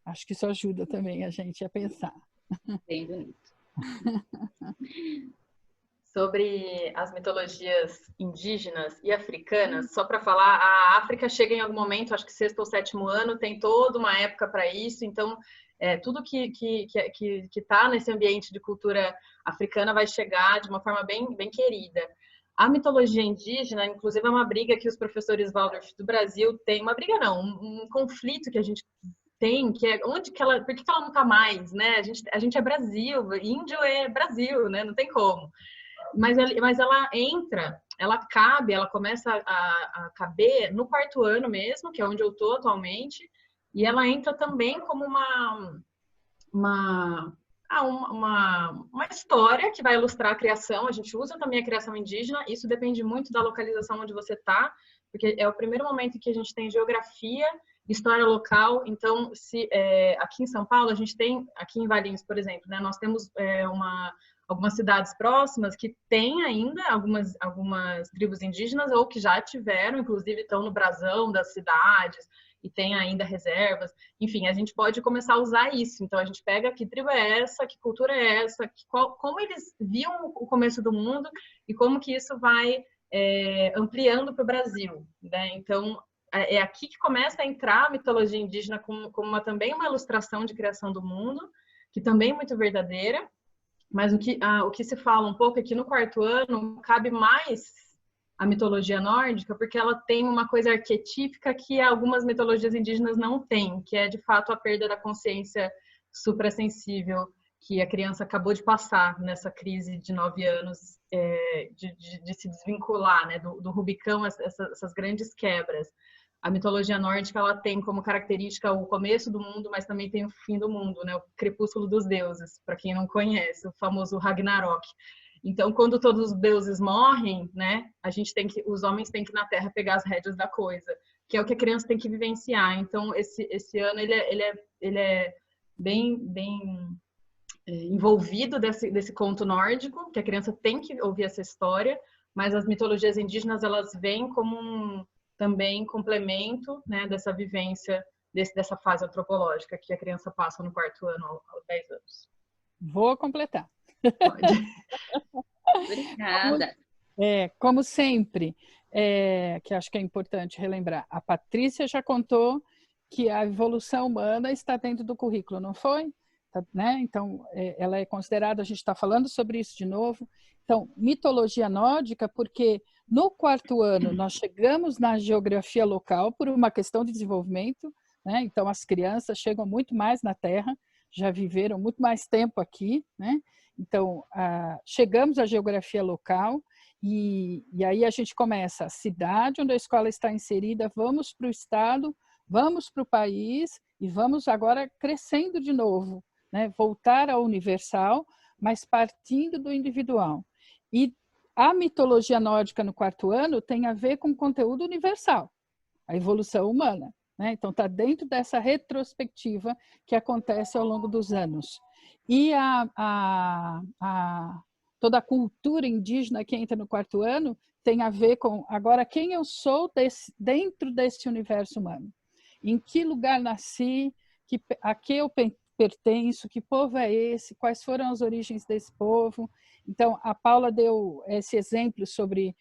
Acho que isso ajuda também a gente a pensar. Bem bonito. Sobre as mitologias indígenas e africanas, só para falar, a África chega em algum momento, acho que 6º ou 7º ano, tem toda uma época para isso, então tudo que está nesse ambiente de cultura africana vai chegar de uma forma bem querida. A mitologia indígena, inclusive, é uma briga que os professores Waldorf do Brasil têm, uma briga não, um conflito que a gente tem, que é por que ela não está mais, né? A gente é Brasil, índio é Brasil, né? Não tem como. Mas ela entra, ela começa a caber no 4º ano mesmo, que é onde eu estou atualmente, e ela entra também como uma história que vai ilustrar a criação. A gente usa também a criação indígena, isso depende muito da localização onde você está, porque é o primeiro momento em que a gente tem geografia, história local. Então, aqui em São Paulo, a gente tem, aqui em Valinhos, por exemplo, né, nós temos algumas cidades próximas que têm ainda algumas tribos indígenas ou que já tiveram, inclusive estão no brasão das cidades e tem ainda reservas. Enfim, a gente pode começar a usar isso. Então, a gente pega que tribo é essa, que cultura é essa, como eles viam o começo do mundo e como que isso vai ampliando para o Brasil, né? Então, é aqui que começa a entrar a mitologia indígena como também uma ilustração de criação do mundo, que também é muito verdadeira. Mas o que se fala um pouco é que no 4º ano cabe mais a mitologia nórdica, porque ela tem uma coisa arquetípica que algumas mitologias indígenas não têm, que é, de fato, a perda da consciência suprassensível que a criança acabou de passar nessa crise de 9 anos, de se desvincular, né, do Rubicão, essas grandes quebras. A mitologia nórdica, ela tem como característica o começo do mundo, mas também tem o fim do mundo, né? O crepúsculo dos deuses, para quem não conhece, o famoso Ragnarok. Então, quando todos os deuses morrem, né, os homens têm que na Terra pegar as rédeas da coisa, que é o que a criança tem que vivenciar. Então, esse ano ele é bem envolvido desse conto nórdico, que a criança tem que ouvir essa história, mas as mitologias indígenas, elas vêm como também complemento, né, dessa vivência, dessa fase antropológica que a criança passa no 4º ano aos 10 anos. Vou completar. Pode. Obrigada. Como sempre, que acho que é importante relembrar, a Patrícia já contou que a evolução humana está dentro do currículo, não foi? Né? Então, ela é considerada, a gente está falando sobre isso de novo. Então, mitologia nórdica, porque no 4º ano nós chegamos na geografia local por uma questão de desenvolvimento, né? Então as crianças chegam muito mais na Terra, já viveram muito mais tempo aqui, né? Então, chegamos à geografia local e aí a gente começa a cidade onde a escola está inserida, vamos para o estado, vamos para o país e vamos agora crescendo de novo, né? Voltar ao universal, mas partindo do individual. E a mitologia nórdica no 4º ano tem a ver com conteúdo universal, a evolução humana, né? Então, está dentro dessa retrospectiva que acontece ao longo dos anos. E toda a cultura indígena que entra no 4º ano tem a ver com, agora, quem eu sou dentro desse universo humano. Em que lugar nasci, a que eu pertenço, que povo é esse, quais foram as origens desse povo. Então, a Paula deu esse exemplo sobre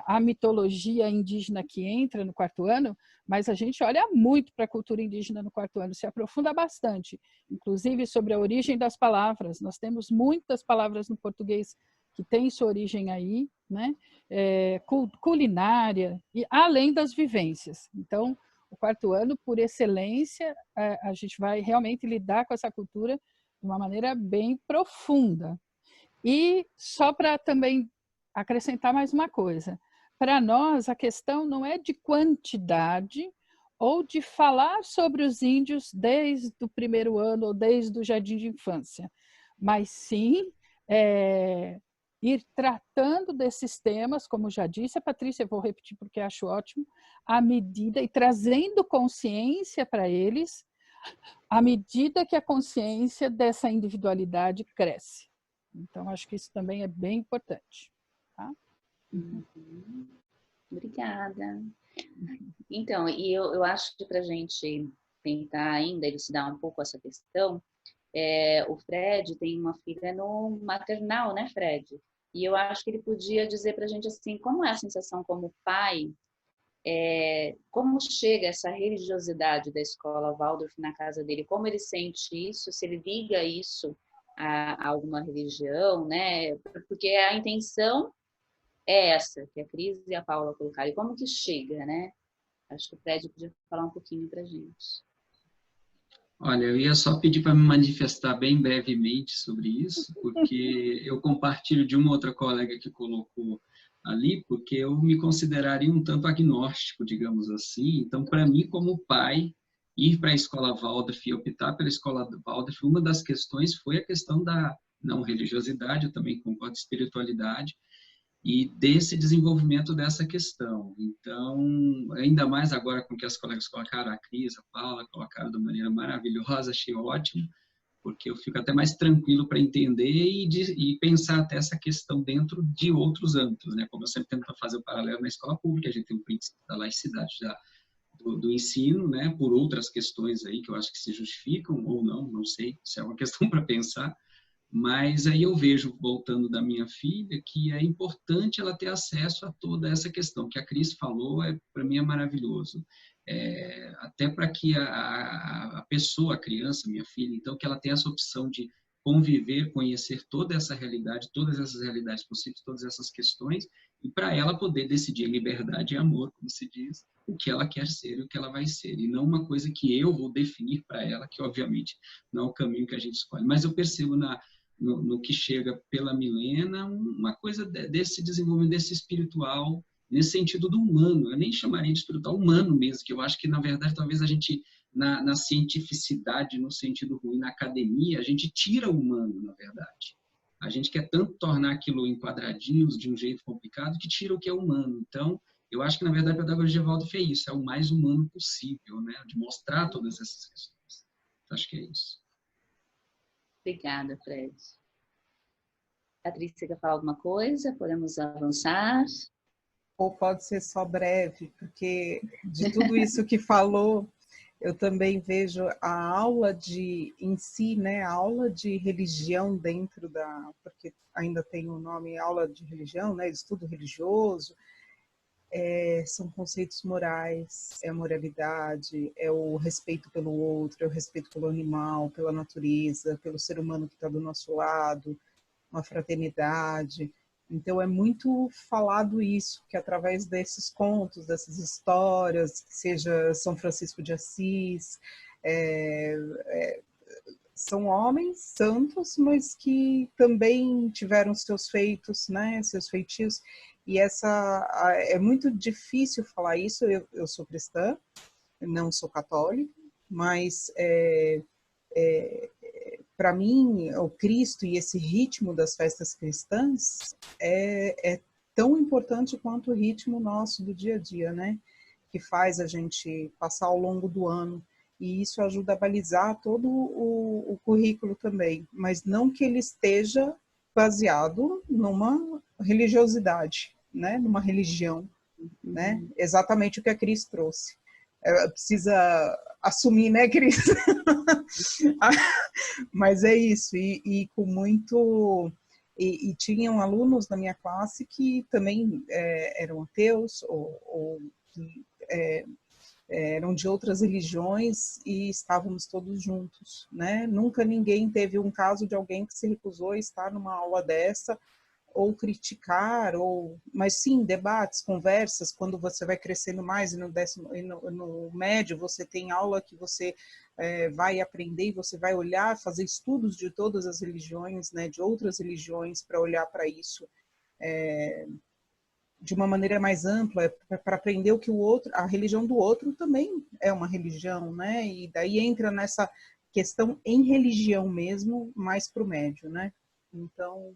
a mitologia indígena que entra no 4º ano, mas a gente olha muito para a cultura indígena no 4º ano, se aprofunda bastante, inclusive sobre a origem das palavras. Nós temos muitas palavras no português que têm sua origem aí, né? Culinária, e além das vivências. Então, o 4º ano, por excelência, a gente vai realmente lidar com essa cultura de uma maneira bem profunda. E só para também acrescentar mais uma coisa, para nós a questão não é de quantidade ou de falar sobre os índios desde o 1º ano ou desde o jardim de infância, mas sim ir tratando desses temas, como já disse a Patrícia, eu vou repetir porque acho ótimo, à medida e trazendo consciência para eles, à medida que a consciência dessa individualidade cresce. Então, acho que isso também é bem importante. Tá? Obrigada. Então, e eu acho que para a gente tentar ainda elucidar um pouco essa questão, o Fred tem uma filha no maternal, né, Fred? E eu acho que ele podia dizer para a gente assim, como é a sensação como pai, como chega essa religiosidade da escola Waldorf na casa dele, como ele sente isso, se ele liga isso a alguma religião, né? Porque a intenção é essa, que a Cris e a Paula colocaram, e como que chega, né? Acho que o Fred podia falar um pouquinho para a gente. Olha, eu ia só pedir para me manifestar bem brevemente sobre isso, porque eu compartilho de uma outra colega que colocou ali, porque eu me consideraria um tanto agnóstico, digamos assim. Então, para mim, como pai, ir para a escola Waldorf e optar pela escola Waldorf, uma das questões foi a questão da não religiosidade, eu também concordo, espiritualidade, e desse desenvolvimento dessa questão. Então, ainda mais agora com que as colegas colocaram, a Cris, a Paula, colocaram de uma maneira maravilhosa, achei ótimo, porque eu fico até mais tranquilo para entender e pensar até essa questão dentro de outros âmbitos, né? Como eu sempre tento fazer o paralelo na escola pública, a gente tem o princípio da laicidade já do ensino, né? Por outras questões aí que eu acho que se justificam ou não, não sei, se é uma questão para pensar. Mas aí eu vejo, voltando da minha filha, que é importante ela ter acesso a toda essa questão, que a Cris falou, para mim é maravilhoso. Até para que a pessoa, a criança, minha filha, então, que ela tenha essa opção de conviver, conhecer toda essa realidade, todas essas realidades possíveis, todas essas questões, e para ela poder decidir liberdade e amor, como se diz, o que ela quer ser e o que ela vai ser, e não uma coisa que eu vou definir para ela, que obviamente não é o caminho que a gente escolhe. Mas eu percebo no que chega pela Milena, uma coisa desse desenvolvimento, desse espiritual, nesse sentido do humano. Eu nem chamaria de espiritual, humano mesmo, que eu acho que, na verdade, talvez a gente, na cientificidade, no sentido ruim, na academia, a gente tira o humano, na verdade. A gente quer tanto tornar aquilo em quadradinhos, de um jeito complicado, que tira o que é humano. Então, eu acho que, na verdade, a pedagogia Waldorf é isso, é o mais humano possível, né? De mostrar todas essas questões. Acho que é isso. Obrigada, Fred. Patrícia, quer falar alguma coisa? Podemos avançar? Ou pode ser só breve, porque de tudo isso que falou, eu também vejo a aula em si, né, a aula de religião dentro porque ainda tem o nome aula de religião, né, estudo religioso, são conceitos morais, é a moralidade, é o respeito pelo outro, é o respeito pelo animal, pela natureza, pelo ser humano que está do nosso lado, uma fraternidade. Então é muito falado isso, que através desses contos, dessas histórias, seja São Francisco de Assis, são homens santos, mas que também tiveram seus feitos, né, seus feitios. E é muito difícil falar isso. Eu sou cristã, não sou católica, mas para mim o Cristo e esse ritmo das festas cristãs é tão importante quanto o ritmo nosso do dia a dia, né? Que faz a gente passar ao longo do ano. e isso ajuda a balizar todo o currículo também, mas não que ele esteja baseado numa religiosidade, né? Numa religião, né? Exatamente o que a Cris trouxe. Precisa assumir, né, Cris? Mas é isso, e com muito... E tinham alunos na minha classe que também eram ateus ou eram de outras religiões e estávamos todos juntos, né? Nunca ninguém teve um caso de alguém que se recusou a estar numa aula dessa ou criticar, mas sim, debates, conversas, quando você vai crescendo mais e no médio você tem aula que você vai aprender e você vai olhar, fazer estudos de todas as religiões, né, de outras religiões para olhar para isso de uma maneira mais ampla, para aprender o que o outro, a religião do outro também é uma religião, né, e daí entra nessa questão em religião mesmo, mais para o médio, né, então...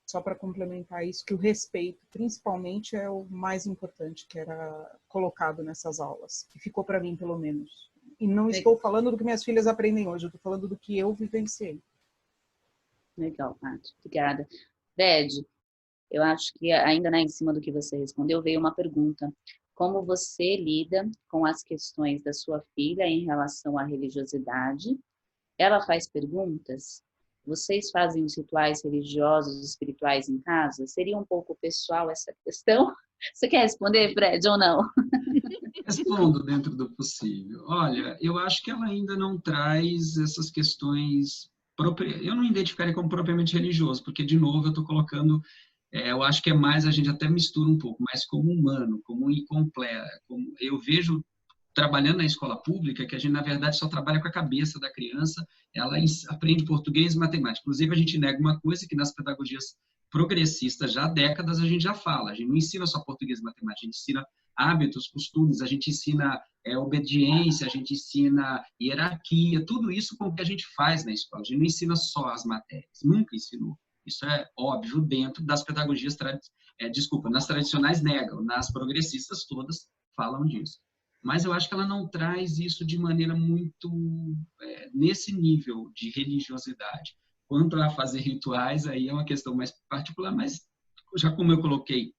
Só para complementar isso, que o respeito, principalmente, é o mais importante que era colocado nessas aulas, que ficou para mim, pelo menos. E não estou falando do que minhas filhas aprendem hoje, eu estou falando do que eu vivenciei. Legal, Paty. Obrigada. Bed, eu acho que ainda em cima do que você respondeu, veio uma pergunta. Como você lida com as questões da sua filha em relação à religiosidade? Ela faz perguntas? Vocês fazem os rituais religiosos, espirituais em casa? Seria um pouco pessoal essa questão? Você quer responder, Fred, ou não? Respondo dentro do possível. Olha, eu acho que ela ainda não traz essas questões... Eu não identificaria como propriamente religioso, porque, de novo, eu estou colocando... eu acho que é mais, a gente até mistura um pouco, mais como humano, como incompleto. Eu vejo... trabalhando na escola pública, que a gente, na verdade, só trabalha com a cabeça da criança, ela aprende português e matemática. Inclusive, a gente nega uma coisa que nas pedagogias progressistas, já há décadas, a gente já fala. A gente não ensina só português e matemática, a gente ensina hábitos, costumes, a gente ensina obediência, a gente ensina hierarquia, tudo isso com o que a gente faz na escola. A gente não ensina só as matérias, nunca ensinou. Isso é óbvio dentro das pedagogias, nas tradicionais negam, nas progressistas todas falam disso. Mas eu acho que ela não traz isso de maneira muito nesse nível de religiosidade. Quanto a fazer rituais, aí é uma questão mais particular, mas já como eu coloquei,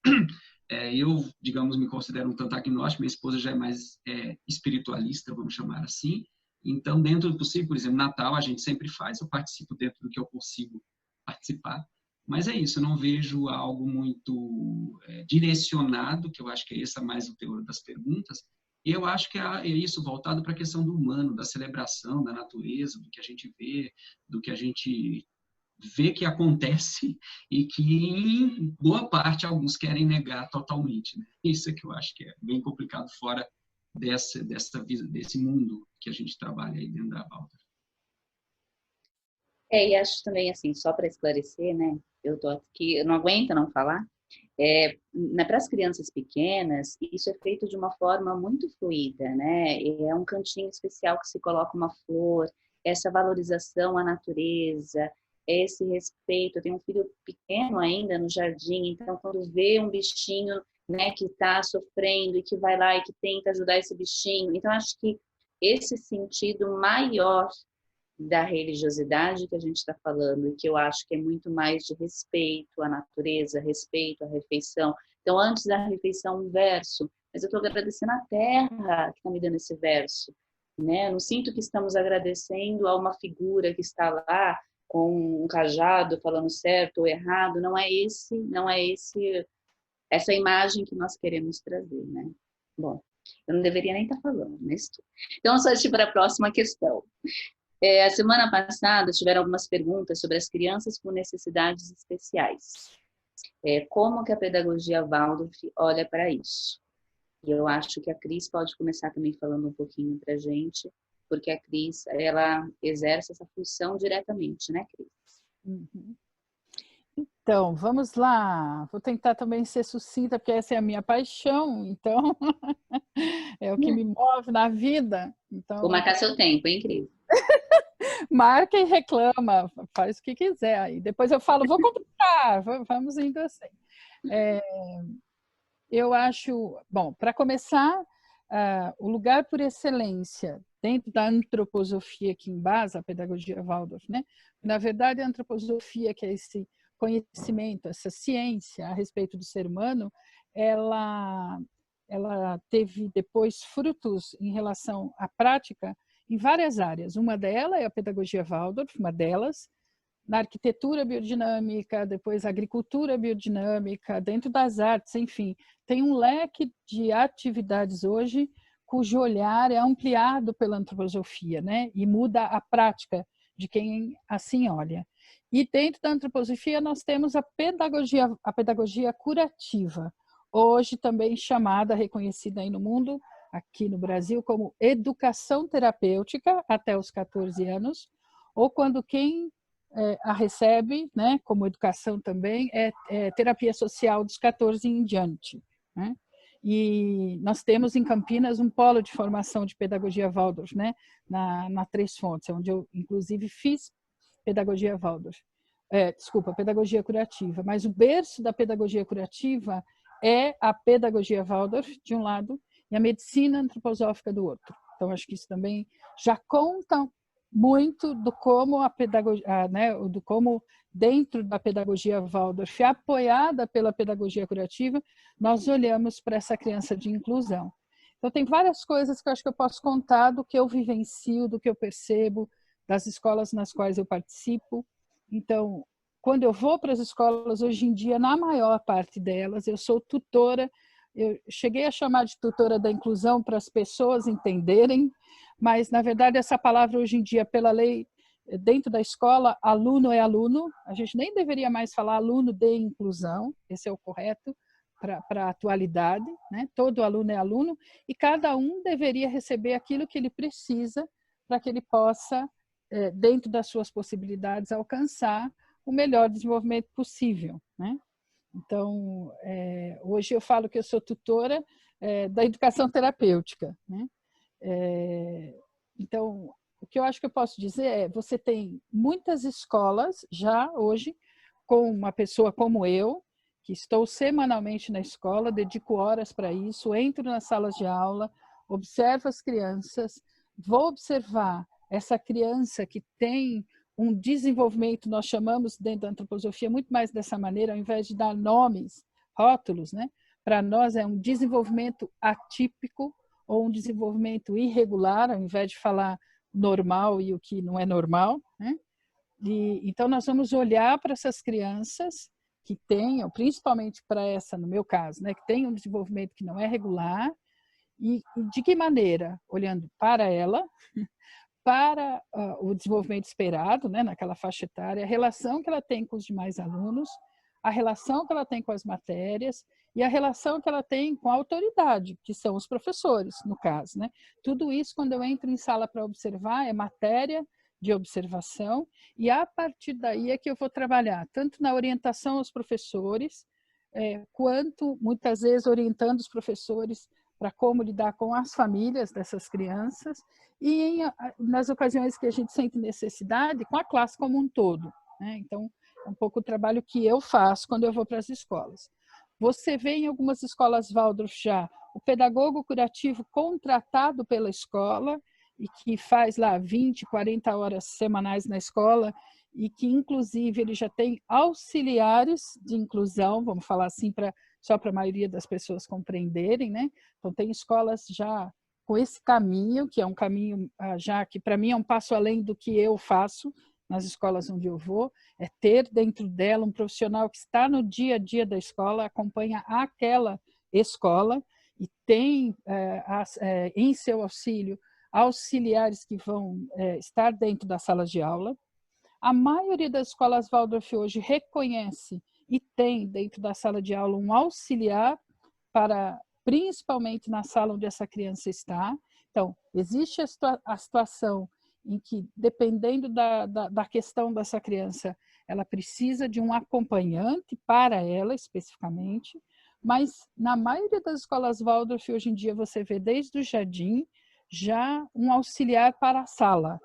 eu, digamos, me considero um tanto agnóstico, minha esposa já é mais espiritualista, vamos chamar assim. Então, dentro do possível, por exemplo, Natal a gente sempre faz, eu participo dentro do que eu consigo participar. Mas é isso, eu não vejo algo muito direcionado, que eu acho que é esse mais o teor das perguntas. E eu acho que é isso voltado para a questão do humano, da celebração, da natureza, do que a gente vê, do que a gente vê que acontece e que, em boa parte, alguns querem negar totalmente, né? Isso é que eu acho que é bem complicado fora desse mundo que a gente trabalha aí dentro da Waldorf. E acho também, assim, só para esclarecer, né? Eu tô aqui, eu não aguento não falar. Para as crianças pequenas, isso é feito de uma forma muito fluida, né? É um cantinho especial que se coloca uma flor, essa valorização à natureza, esse respeito. Eu tenho um filho pequeno ainda no jardim, então quando vê um bichinho, né, que está sofrendo e que vai lá e que tenta ajudar esse bichinho, então acho que esse sentido maior da religiosidade que a gente está falando, e que eu acho que é muito mais de respeito à natureza, respeito à refeição. Então, antes da refeição, um verso, mas eu estou agradecendo a terra que está me dando esse verso, né? Eu não sinto que estamos agradecendo a uma figura que está lá com um cajado falando certo ou errado. Não é essa imagem que nós queremos trazer, né? Bom, eu não deveria nem estar falando, mas então só para a próxima questão. A semana passada tiveram algumas perguntas sobre as crianças com necessidades especiais. Como que a pedagogia Waldorf olha para isso? E eu acho que a Cris pode começar também falando um pouquinho para a gente, porque a Cris, ela exerce essa função diretamente, né, Cris? Uhum. Então, vamos lá. Vou tentar também ser sucinta, porque essa é a minha paixão, então é o que me move na vida. Então, vou marcar seu tempo, hein, Cris? Marca e reclama, faz o que quiser. Aí depois eu falo, vou complicar, vamos indo assim. Eu acho, bom, para começar, o lugar por excelência dentro da antroposofia que embasa a pedagogia Waldorf, né? Na verdade, a antroposofia, que é esse conhecimento, essa ciência a respeito do ser humano, ela teve depois frutos em relação à prática em várias áreas. Uma delas é a pedagogia Waldorf, uma delas, na arquitetura biodinâmica, depois agricultura biodinâmica, dentro das artes, enfim. Tem um leque de atividades hoje cujo olhar é ampliado pela antroposofia, né? E muda a prática de quem assim olha. E dentro da antroposofia nós temos a pedagogia curativa, hoje também chamada, reconhecida aí no mundo, aqui no Brasil, como educação terapêutica até os 14 anos, ou quando quem a recebe, né, como educação também, é terapia social dos 14 em diante, né? E nós temos em Campinas um polo de formação de pedagogia Waldorf, né, na Três Fontes, onde eu, inclusive, fiz pedagogia Waldorf. Pedagogia curativa. Mas o berço da pedagogia curativa é a pedagogia Waldorf, de um lado, e a medicina antroposófica do outro. Então, acho que isso também já conta muito do como a pedagogia, né, do como dentro da pedagogia Waldorf, apoiada pela pedagogia curativa, nós olhamos para essa criança de inclusão. Então, tem várias coisas que eu acho que eu posso contar do que eu vivencio, do que eu percebo, das escolas nas quais eu participo. Então, quando eu vou para as escolas, hoje em dia, na maior parte delas, eu sou tutora. Eu cheguei a chamar de tutora da inclusão para as pessoas entenderem, mas, na verdade, essa palavra hoje em dia, pela lei, dentro da escola, aluno é aluno. A gente nem deveria mais falar aluno de inclusão, esse é o correto para a atualidade, né? Todo aluno é aluno e cada um deveria receber aquilo que ele precisa para que ele possa, dentro das suas possibilidades, alcançar o melhor desenvolvimento possível, né? Então, hoje eu falo que eu sou tutora da educação terapêutica, né? Então, o que eu acho que eu posso dizer é, você tem muitas escolas já hoje, com uma pessoa como eu, que estou semanalmente na escola, dedico horas para isso, entro nas salas de aula, observo as crianças, vou observar essa criança que tem um desenvolvimento, nós chamamos dentro da antroposofia muito mais dessa maneira, ao invés de dar nomes, rótulos, né? Para nós é um desenvolvimento atípico ou um desenvolvimento irregular, ao invés de falar normal e o que não é normal, né? Então, nós vamos olhar para essas crianças que tenham, principalmente para essa, no meu caso, né, que tem um desenvolvimento que não é regular, e de que maneira? Olhando para ela, para o desenvolvimento esperado, né, naquela faixa etária, a relação que ela tem com os demais alunos, a relação que ela tem com as matérias e a relação que ela tem com a autoridade, que são os professores, no caso, né? Tudo isso, quando eu entro em sala para observar, é matéria de observação, e a partir daí é que eu vou trabalhar, tanto na orientação aos professores, quanto, muitas vezes, orientando os professores para como lidar com as famílias dessas crianças, e nas ocasiões que a gente sente necessidade, com a classe como um todo, né? Então, é um pouco o trabalho que eu faço quando eu vou para as escolas. Você vê em algumas escolas Waldorf já o pedagogo curativo contratado pela escola e que faz lá 20, 40 horas semanais na escola e que, inclusive, ele já tem auxiliares de inclusão, vamos falar assim, só para a maioria das pessoas compreenderem, né? Então, tem escolas já com esse caminho, que é um caminho já que, para mim, é um passo além do que eu faço nas escolas onde eu vou, é ter dentro dela um profissional que está no dia a dia da escola, acompanha aquela escola e tem em seu auxílio auxiliares que vão estar dentro das salas de aula. A maioria das escolas Waldorf hoje reconhece e tem dentro da sala de aula um auxiliar para, principalmente na sala onde essa criança está. Então, existe a situação em que, dependendo da questão dessa criança, ela precisa de um acompanhante para ela, especificamente, mas na maioria das escolas Waldorf, hoje em dia, você vê desde o jardim, já um auxiliar para a sala.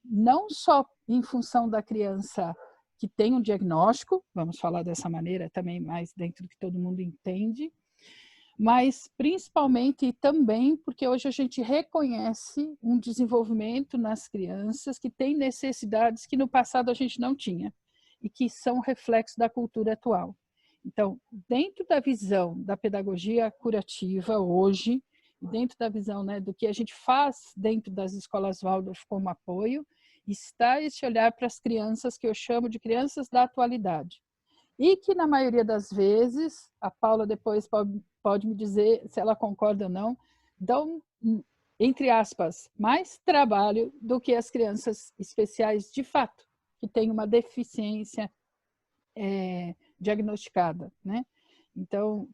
Não só em função da criança que tem um diagnóstico, vamos falar dessa maneira também mais dentro do que todo mundo entende, mas principalmente e também porque hoje a gente reconhece um desenvolvimento nas crianças que têm necessidades que no passado a gente não tinha e que são reflexo da cultura atual. Então, dentro da visão da pedagogia curativa hoje, dentro da visão, né, do que a gente faz dentro das escolas Waldorf como apoio, está esse olhar para as crianças que eu chamo de crianças da atualidade. E que, na maioria das vezes, a Paula depois pode me dizer se ela concorda ou não, dão, entre aspas, mais trabalho do que as crianças especiais de fato, que têm uma deficiência diagnosticada, né? Então,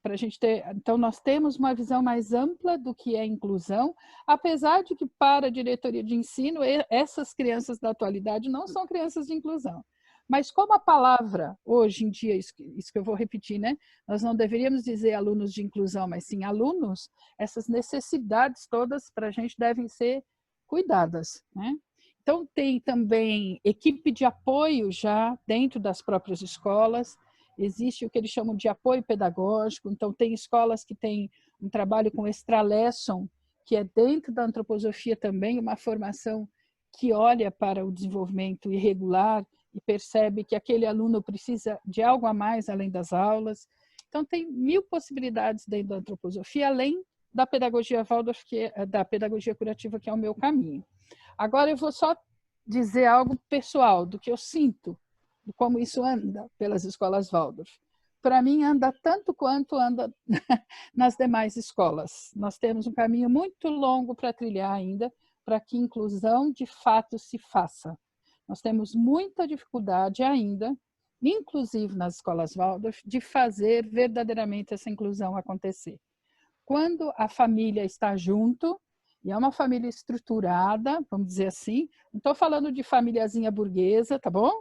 então, nós temos uma visão mais ampla do que é inclusão, apesar de que, para a diretoria de ensino, essas crianças da atualidade não são crianças de inclusão. Mas como a palavra, hoje em dia, isso que eu vou repetir, né? Nós não deveríamos dizer alunos de inclusão, mas sim alunos, essas necessidades todas para a gente devem ser cuidadas, né? Então, tem também equipe de apoio já dentro das próprias escolas, existe o que eles chamam de apoio pedagógico, então tem escolas que têm um trabalho com extra-lesson, que é dentro da antroposofia também, uma formação que olha para o desenvolvimento irregular e percebe que aquele aluno precisa de algo a mais além das aulas. Então, tem 1000 possibilidades dentro da antroposofia, além da pedagogia Waldorf, da pedagogia curativa, que é o meu caminho. Agora, eu vou só dizer algo pessoal, do que eu sinto, de como isso anda pelas escolas Waldorf. Para mim, anda tanto quanto anda nas demais escolas. Nós temos um caminho muito longo para trilhar ainda, para que inclusão de fato se faça. Nós temos muita dificuldade ainda, inclusive nas escolas Waldorf, de fazer verdadeiramente essa inclusão acontecer. Quando a família está junto, e é uma família estruturada, vamos dizer assim, não estou falando de famíliazinha burguesa, tá bom?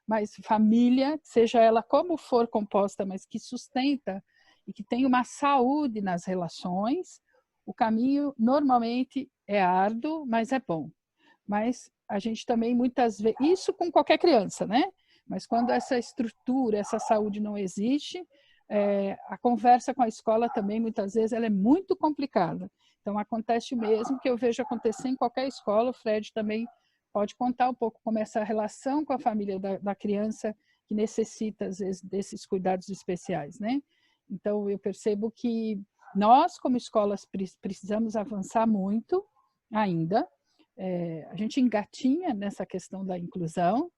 Mas família, seja ela como for composta, mas que sustenta e que tem uma saúde nas relações, o caminho normalmente é árduo, mas é bom. Mas a gente também muitas vezes, isso com qualquer criança, né? Mas quando essa estrutura, essa saúde não existe, a conversa com a escola também, muitas vezes, ela é muito complicada. Então, acontece o mesmo que eu vejo acontecer em qualquer escola. O Fred também pode contar um pouco como essa relação com a família da criança que necessita, às vezes, desses cuidados especiais, né? Então, eu percebo que nós, como escolas, precisamos avançar muito ainda. A gente engatinha nessa questão da inclusão.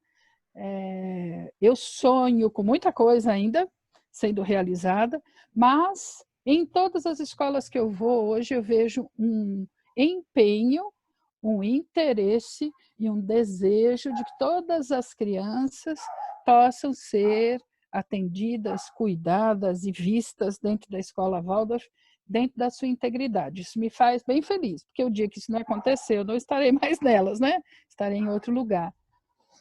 Eu sonho com muita coisa ainda sendo realizada, mas em todas as escolas que eu vou hoje eu vejo um empenho, um interesse e um desejo de que todas as crianças possam ser atendidas, cuidadas e vistas dentro da escola Waldorf, dentro da sua integridade. Isso me faz bem feliz, porque o dia que isso não acontecer, eu não estarei mais nelas, né? Estarei em outro lugar.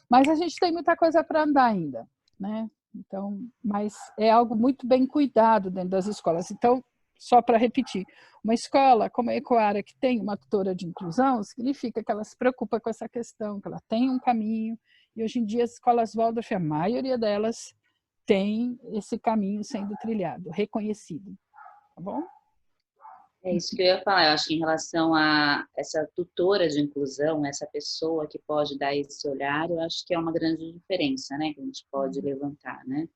Mas a gente tem muita coisa para andar ainda, né? Então, mas é algo muito bem cuidado dentro das escolas. Então, só para repetir, uma escola como a Ecoara, que tem uma tutora de inclusão, significa que ela se preocupa com essa questão, que ela tem um caminho, e hoje em dia as escolas Waldorf, a maioria delas tem esse caminho sendo trilhado, reconhecido. Tá bom? É isso que eu ia falar. Eu acho que em relação a essa tutora de inclusão, essa pessoa que pode dar esse olhar, eu acho que é uma grande diferença, né? Que a gente pode levantar, né?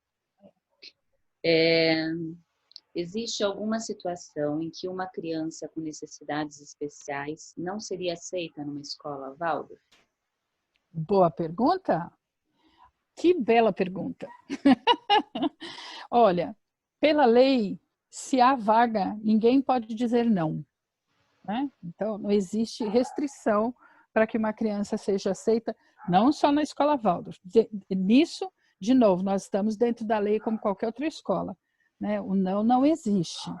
Existe alguma situação em que uma criança com necessidades especiais não seria aceita numa escola Waldorf? Boa pergunta. Que bela pergunta. Olha, pela lei, se há vaga, ninguém pode dizer não, né? Então, não existe restrição para que uma criança seja aceita, não só na escola Waldorf. Nisso, de novo, nós estamos dentro da lei como qualquer outra escola, né? O não existe.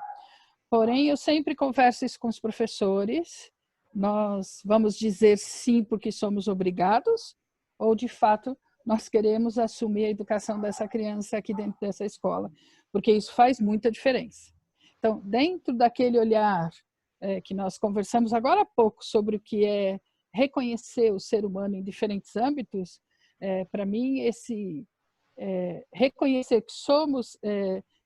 Porém, eu sempre converso isso com os professores, nós vamos dizer sim porque somos obrigados, ou de fato nós queremos assumir a educação dessa criança aqui dentro dessa escola, porque isso faz muita diferença. Então, dentro daquele olhar que nós conversamos agora há pouco sobre o que é reconhecer o ser humano em diferentes âmbitos, para mim, esse reconhecer que somos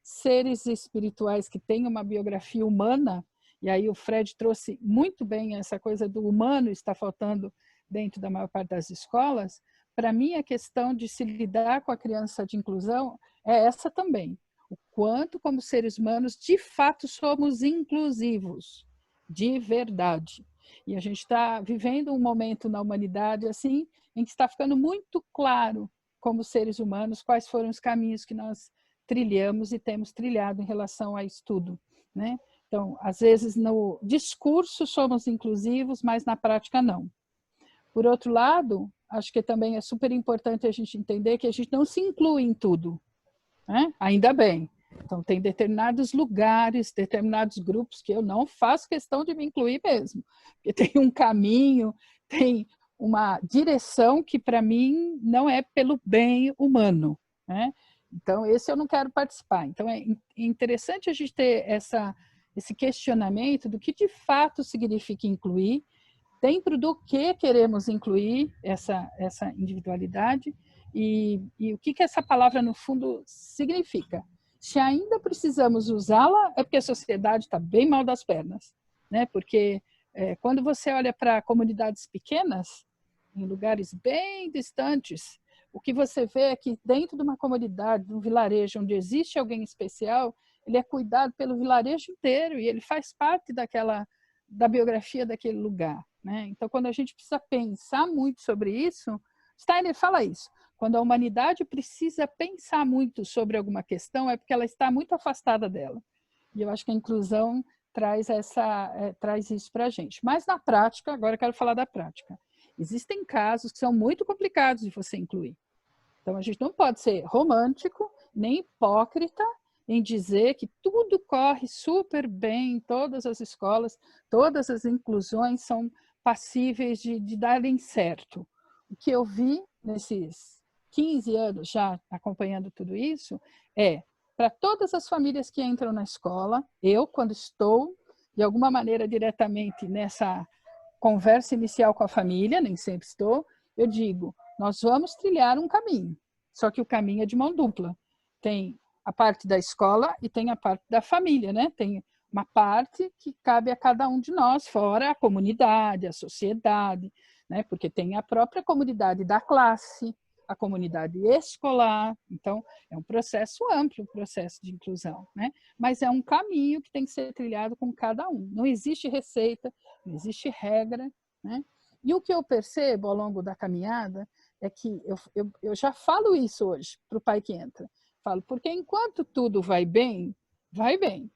seres espirituais que têm uma biografia humana, e aí o Fred trouxe muito bem essa coisa do humano está faltando dentro da maior parte das escolas. Para mim, a questão de se lidar com a criança de inclusão é essa também. O quanto, como seres humanos, de fato somos inclusivos, de verdade. E a gente está vivendo um momento na humanidade assim, em que está ficando muito claro, como seres humanos, quais foram os caminhos que nós trilhamos e temos trilhado em relação a isso tudo, né? Então, às vezes, no discurso somos inclusivos, mas na prática não. Por outro lado, acho que também é super importante a gente entender que a gente não se inclui em tudo, né? Ainda bem. Então, tem determinados lugares, determinados grupos que eu não faço questão de me incluir mesmo, porque tem um caminho, tem uma direção que, para mim, não é pelo bem humano, né? Então, esse eu não quero participar. Então, é interessante a gente ter esse questionamento do que de fato significa incluir, dentro do que queremos incluir essa individualidade e o que essa palavra, no fundo, significa. Se ainda precisamos usá-la, é porque a sociedade está bem mal das pernas, né? Porque quando você olha para comunidades pequenas, em lugares bem distantes, o que você vê é que dentro de uma comunidade, de um vilarejo onde existe alguém especial, ele é cuidado pelo vilarejo inteiro e ele faz parte da biografia daquele lugar, né? Então, quando a gente precisa pensar muito sobre isso, Steiner fala isso. Quando a humanidade precisa pensar muito sobre alguma questão, é porque ela está muito afastada dela. E eu acho que a inclusão traz isso para a gente. Mas na prática, agora eu quero falar da prática. Existem casos que são muito complicados de você incluir. Então, a gente não pode ser romântico, nem hipócrita, em dizer que tudo corre super bem em todas as escolas, todas as inclusões são passíveis de darem certo. O que eu vi nesses 15 anos já acompanhando tudo isso para todas as famílias que entram na escola, eu, quando estou, de alguma maneira, diretamente nessa conversa inicial com a família, nem sempre estou, eu digo, nós vamos trilhar um caminho, só que o caminho é de mão dupla. Tem a parte da escola e tem a parte da família, né? Tem uma parte que cabe a cada um de nós, fora a comunidade, a sociedade, né? Porque tem a própria comunidade da classe, a comunidade escolar. Então, é um processo amplo, um processo de inclusão, né? Mas é um caminho que tem que ser trilhado com cada um. Não existe receita, não existe regra, né? E o que eu percebo ao longo da caminhada é que eu já falo isso hoje para o pai que entra. Falo, porque enquanto tudo vai bem, vai bem.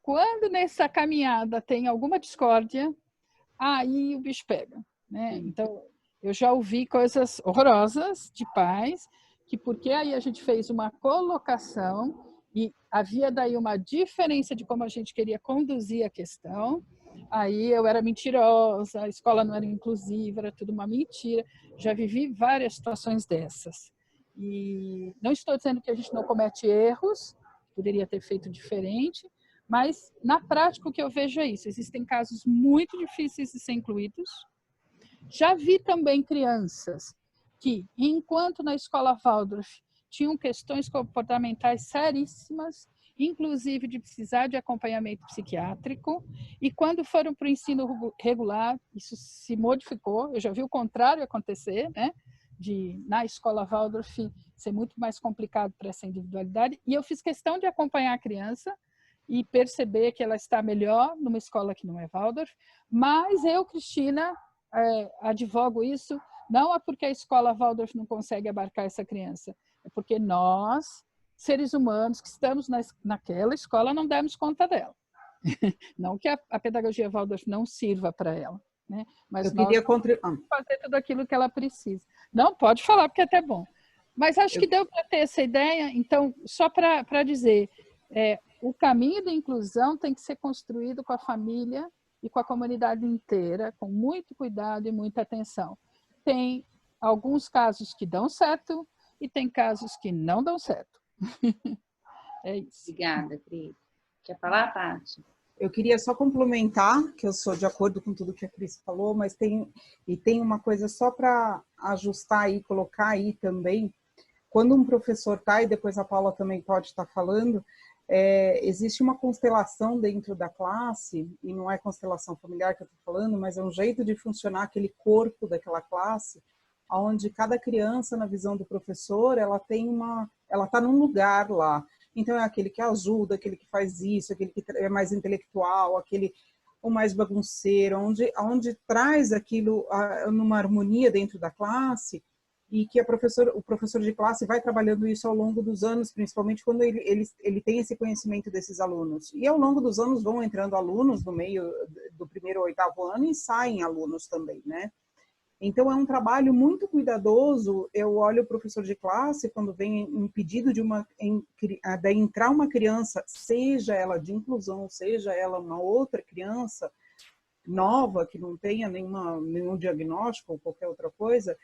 Quando nessa caminhada tem alguma discórdia, aí o bicho pega, né? Então, eu já ouvi coisas horrorosas de pais, que porque aí a gente fez uma colocação e havia daí uma diferença de como a gente queria conduzir a questão, aí eu era mentirosa, a escola não era inclusiva, era tudo uma mentira. Já vivi várias situações dessas. E não estou dizendo que a gente não comete erros, poderia ter feito diferente, mas na prática o que eu vejo é isso. Existem casos muito difíceis de ser incluídos. Já vi também crianças que, enquanto na escola Waldorf tinham questões comportamentais seríssimas, inclusive de precisar de acompanhamento psiquiátrico, e quando foram para o ensino regular, isso se modificou. Eu já vi o contrário acontecer, né? Na escola Waldorf ser muito mais complicado para essa individualidade, e eu fiz questão de acompanhar a criança e perceber que ela está melhor numa escola que não é Waldorf, mas eu, Cristina, advogo isso, não é porque a escola Waldorf não consegue abarcar essa criança, é porque nós, seres humanos que estamos naquela escola, não demos conta dela. Não que a pedagogia Waldorf não sirva para ela, né? Mas eu queria fazer tudo aquilo que ela precisa. Não, pode falar, porque é até bom. Mas acho que deu para ter essa ideia. Então, só para dizer, o caminho da inclusão tem que ser construído com a família e com a comunidade inteira, com muito cuidado e muita atenção. Tem alguns casos que dão certo e tem casos que não dão certo. É isso. Obrigada, Cris. Quer falar, Paty? Eu queria só complementar, que eu sou de acordo com tudo que a Cris falou, mas tem uma coisa só para ajustar aí, colocar aí também. quando um professor está, e depois a Paula também pode estar falando, existe uma constelação dentro da classe, e não é constelação familiar que eu estou falando, mas é um jeito de funcionar aquele corpo daquela classe, onde cada criança, na visão do professor, ela está num lugar lá. Então, é aquele que ajuda, aquele que faz isso, aquele que é mais intelectual, o mais bagunceiro, onde traz aquilo numa harmonia dentro da classe, e que o professor de classe vai trabalhando isso ao longo dos anos, principalmente quando ele tem esse conhecimento desses alunos. E ao longo dos anos vão entrando alunos no meio do primeiro ao 8º ano e saem alunos também, né? Então é um trabalho muito cuidadoso. Eu olho o professor de classe quando vem um pedido de entrar uma criança, seja ela de inclusão, seja ela uma outra criança nova, que não tenha nenhum diagnóstico ou qualquer outra coisa,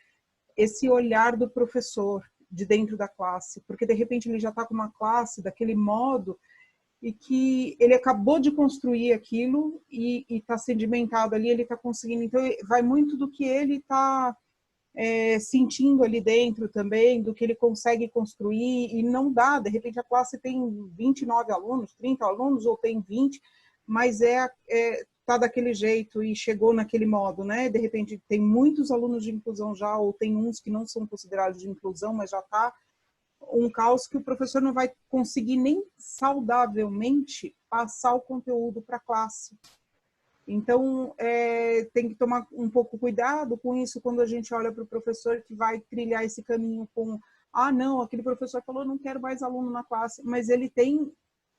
esse olhar do professor de dentro da classe, porque de repente ele já está com uma classe daquele modo e que ele acabou de construir aquilo e está sedimentado ali, ele está conseguindo. Então, vai muito do que ele está sentindo ali dentro também, do que ele consegue construir, e não dá, de repente a classe tem 29 alunos, 30 alunos, ou tem 20, mas tá daquele jeito e chegou naquele modo, né? De repente tem muitos alunos de inclusão já, ou tem uns que não são considerados de inclusão, mas já está um caos que o professor não vai conseguir nem saudavelmente passar o conteúdo para a classe. Então, tem que tomar um pouco cuidado com isso quando a gente olha para o professor que vai trilhar esse caminho com não, aquele professor falou, não quero mais aluno na classe, mas ele tem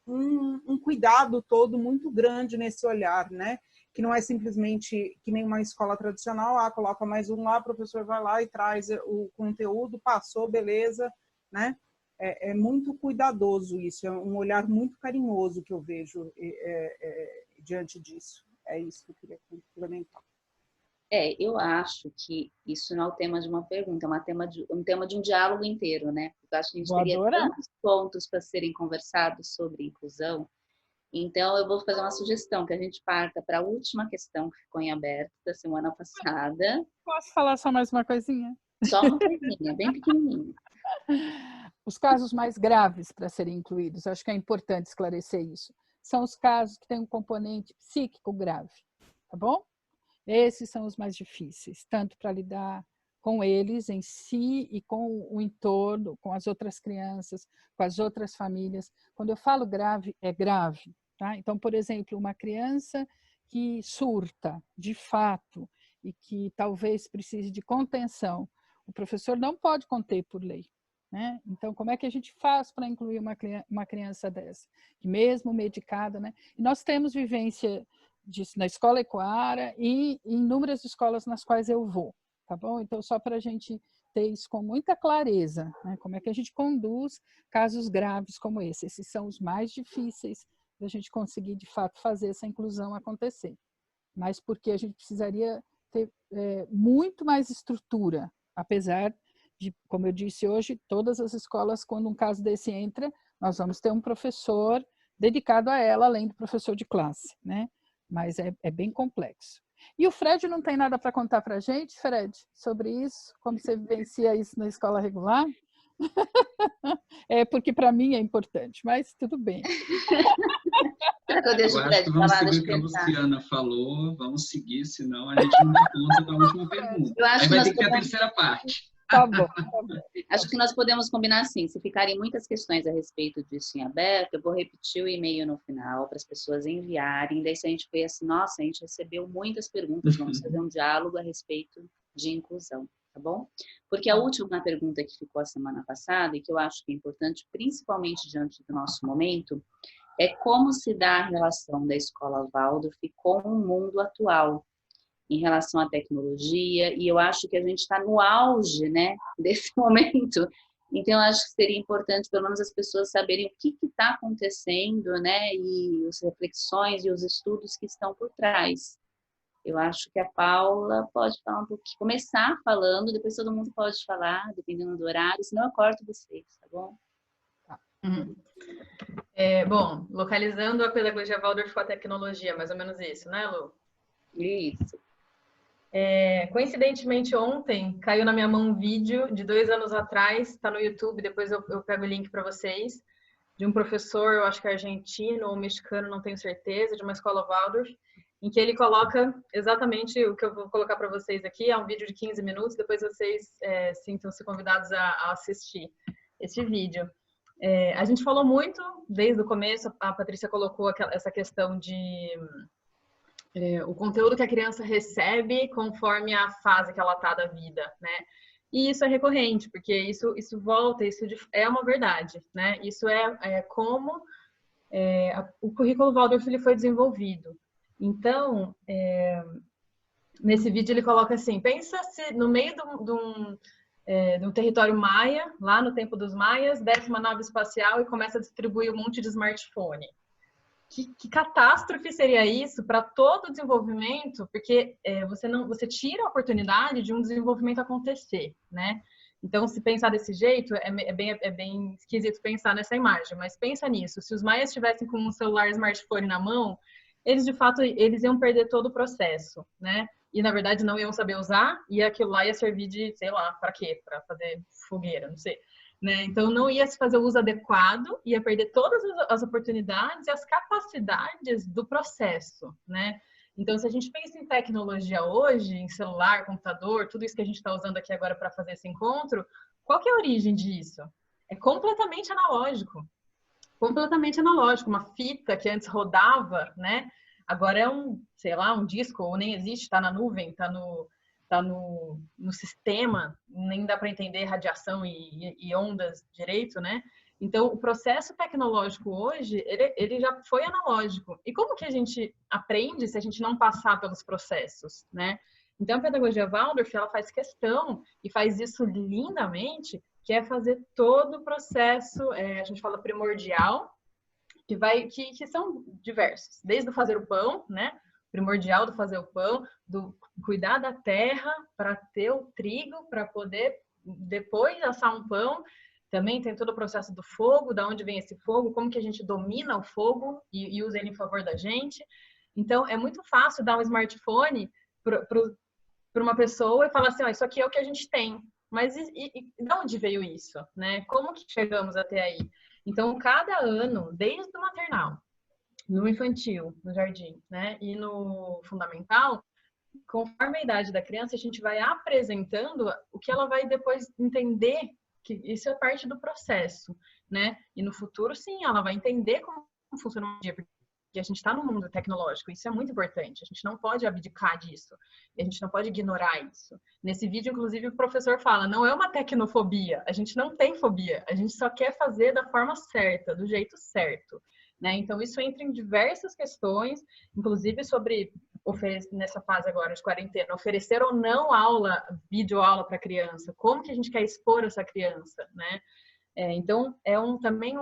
um cuidado todo muito grande nesse olhar, né? Que não é simplesmente que nem uma escola tradicional, coloca mais um lá, o professor vai lá e traz o conteúdo, passou, beleza, né? É muito cuidadoso isso, é um olhar muito carinhoso que eu vejo diante disso. É isso que eu queria complementar. Eu acho que isso não é o tema de uma pergunta, é um tema de um diálogo inteiro, né? Porque eu acho que a gente teria tantos pontos para serem conversados sobre inclusão. Então, eu vou fazer uma sugestão, que a gente parta para a última questão que ficou em aberto da semana passada. Posso falar só mais uma coisinha? Só uma coisinha, bem pequenininha. Os casos mais graves para serem incluídos, acho que é importante esclarecer isso, são os casos que têm um componente psíquico grave, tá bom? Esses são os mais difíceis, tanto para lidar com eles em si e com o entorno, com as outras crianças, com as outras famílias. Quando eu falo grave, é grave, tá? Então, por exemplo, uma criança que surta, de fato, e que talvez precise de contenção, o professor não pode conter por lei, né? Então, como é que a gente faz para incluir uma criança dessa? Que mesmo medicada, né? E nós temos vivência disso na escola Ecoara e em inúmeras escolas nas quais eu vou, tá bom? Então, só para a gente ter isso com muita clareza, né? Como é que a gente conduz casos graves como esse? Esses são os mais difíceis da gente conseguir, de fato, fazer essa inclusão acontecer. Mas porque a gente precisaria ter muito mais estrutura, apesar de, como eu disse hoje, todas as escolas, quando um caso desse entra, nós vamos ter um professor dedicado a ela, além do professor de classe, né? Mas é bem complexo. E o Fred não tem nada para contar para a gente, Fred, sobre isso? Como você vivencia isso na escola regular? Porque para mim é importante, mas tudo bem. Será que eu deixo o Fred vamos falar? seguir o que a Luciana falou, vamos seguir, senão a gente não dá conta para a última pergunta. Aí vai ter que ter a terceira parte. Tá bom. Acho que nós podemos combinar assim, se ficarem muitas questões a respeito disso em aberto, eu vou repetir o e-mail no final para as pessoas enviarem, daí se a gente foi assim, nossa, a gente recebeu muitas perguntas, vamos fazer um diálogo a respeito de inclusão, tá bom? Porque a última pergunta que ficou a semana passada, e que eu acho que é importante, principalmente diante do nosso momento, é como se dá a relação da Escola Waldorf com o mundo atual, em relação à tecnologia, e eu acho que a gente está no auge, né, desse momento. Então, eu acho que seria importante, pelo menos, as pessoas saberem o que está acontecendo, né, e as reflexões e os estudos que estão por trás. Eu acho que a Paula pode falar um pouquinho, começar falando, depois todo mundo pode falar, dependendo do horário, senão eu corto vocês, tá bom? Bom, localizando a pedagogia Waldorf com a tecnologia, mais ou menos isso, né, Lu? Isso. Coincidentemente, ontem caiu na minha mão um vídeo de 2 anos atrás, está no YouTube, depois eu pego o link para vocês, de um professor, eu acho que é argentino ou mexicano, não tenho certeza, de uma escola Waldorf, em que ele coloca exatamente o que eu vou colocar para vocês aqui. É um vídeo de 15 minutos, depois vocês sintam-se convidados a assistir esse vídeo. A gente falou muito, desde o começo, a Patrícia colocou essa questão de o conteúdo que a criança recebe conforme a fase que ela está da vida, né? E isso é recorrente, porque isso volta, isso é uma verdade, né? Isso é como o currículo Waldorf ele foi desenvolvido. Então, nesse vídeo ele coloca assim, pensa se no meio de um território maia, lá no tempo dos maias, desce uma nave espacial e começa a distribuir um monte de smartphone. Que catástrofe seria isso para todo o desenvolvimento, porque você tira a oportunidade de um desenvolvimento acontecer, né? Então, se pensar desse jeito, é bem esquisito pensar nessa imagem, mas pensa nisso. Se os maias estivessem com um celular smartphone na mão, eles, de fato, eles iam perder todo o processo, né? E, na verdade, não iam saber usar, e aquilo lá ia servir de, sei lá, para quê? Para fazer fogueira, não sei. Né? Então, não ia se fazer o uso adequado, ia perder todas as oportunidades e as capacidades do processo, né? Então, se a gente pensa em tecnologia hoje, em celular, computador, tudo isso que a gente está usando aqui agora para fazer esse encontro, qual que é a origem disso? É completamente analógico. Completamente analógico. Uma fita que antes rodava, né? Agora é sei lá, um disco, ou nem existe, está na nuvem, está no sistema, nem dá para entender radiação e ondas direito, né? Então, o processo tecnológico hoje, ele já foi analógico. E como que a gente aprende se a gente não passar pelos processos, né? Então, a pedagogia Waldorf, ela faz questão, e faz isso lindamente, que é fazer todo o processo, a gente fala primordial, que são diversos. Desde o fazer o pão, né? Primordial do fazer o pão, do cuidar da terra para ter o trigo, para poder depois assar um pão. Também tem todo o processo do fogo, da onde vem esse fogo, como que a gente domina o fogo e usa ele em favor da gente. Então, é muito fácil dar um smartphone para uma pessoa e falar assim, isso aqui é o que a gente tem. Mas de onde veio isso? Né? Como que chegamos até aí? Então, cada ano, desde o maternal, no infantil, no jardim, né, e no fundamental, conforme a idade da criança, a gente vai apresentando o que ela vai depois entender, que isso é parte do processo, né? E no futuro, sim, ela vai entender como funciona o dia, porque a gente está no mundo tecnológico, isso é muito importante, a gente não pode abdicar disso, a gente não pode ignorar isso. Nesse vídeo, inclusive, o professor fala, não é uma tecnofobia, a gente não tem fobia, a gente só quer fazer da forma certa, do jeito certo. Né? Então, isso entra em diversas questões, inclusive sobre, nessa fase agora de quarentena, oferecer ou não aula, videoaula para a criança, como que a gente quer expor essa criança, né? Então, também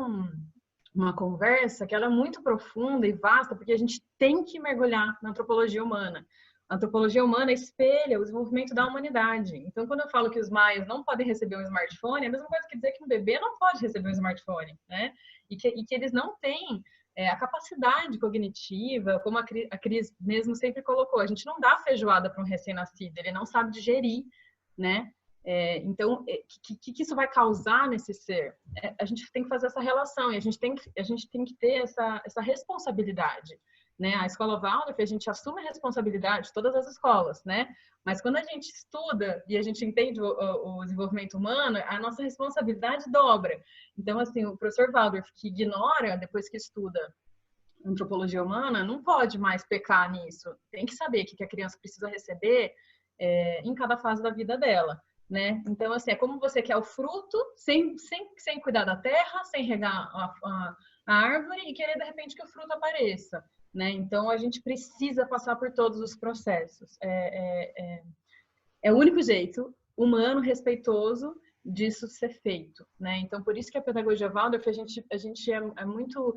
uma conversa que ela é muito profunda e vasta, porque a gente tem que mergulhar na antropologia humana. A antropologia humana espelha o desenvolvimento da humanidade. Então, quando eu falo que os maias não podem receber um smartphone, é a mesma coisa que dizer que um bebê não pode receber um smartphone, né? E que eles não têm a capacidade cognitiva, como a Cris mesmo sempre colocou, a gente não dá feijoada para um recém-nascido, ele não sabe digerir, né? Então, o que isso vai causar nesse ser? A gente tem que fazer essa relação e a gente tem que ter essa responsabilidade. Né? A escola Waldorf, a gente assume a responsabilidade, todas as escolas, né? Mas quando a gente estuda e a gente entende o desenvolvimento humano, a nossa responsabilidade dobra. Então, assim, o professor Waldorf que ignora, depois que estuda antropologia humana, não pode mais pecar nisso. Tem que saber o que a criança precisa receber em cada fase da vida dela. Né? Então, assim, é como você quer o fruto sem cuidar da terra, sem regar a árvore e querer, de repente, que o fruto apareça. Né? Então, a gente precisa passar por todos os processos. É o único jeito humano, respeitoso, disso ser feito. Né? Então, por isso que a pedagogia Waldorf, a gente é muito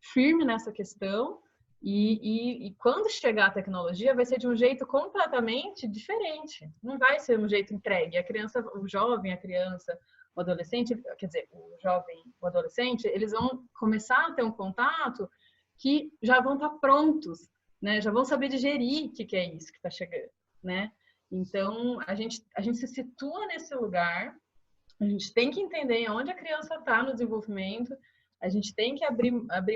firme nessa questão e quando chegar a tecnologia, vai ser de um jeito completamente diferente. Não vai ser um jeito entregue. A criança, o jovem, a criança, o adolescente, quer dizer, o jovem, o adolescente, eles vão começar a ter um contato que já vão estar prontos, né? Já vão saber digerir o que é isso que está chegando, né? Então, a gente se situa nesse lugar, a gente tem que entender onde a criança está no desenvolvimento, a gente tem que abrir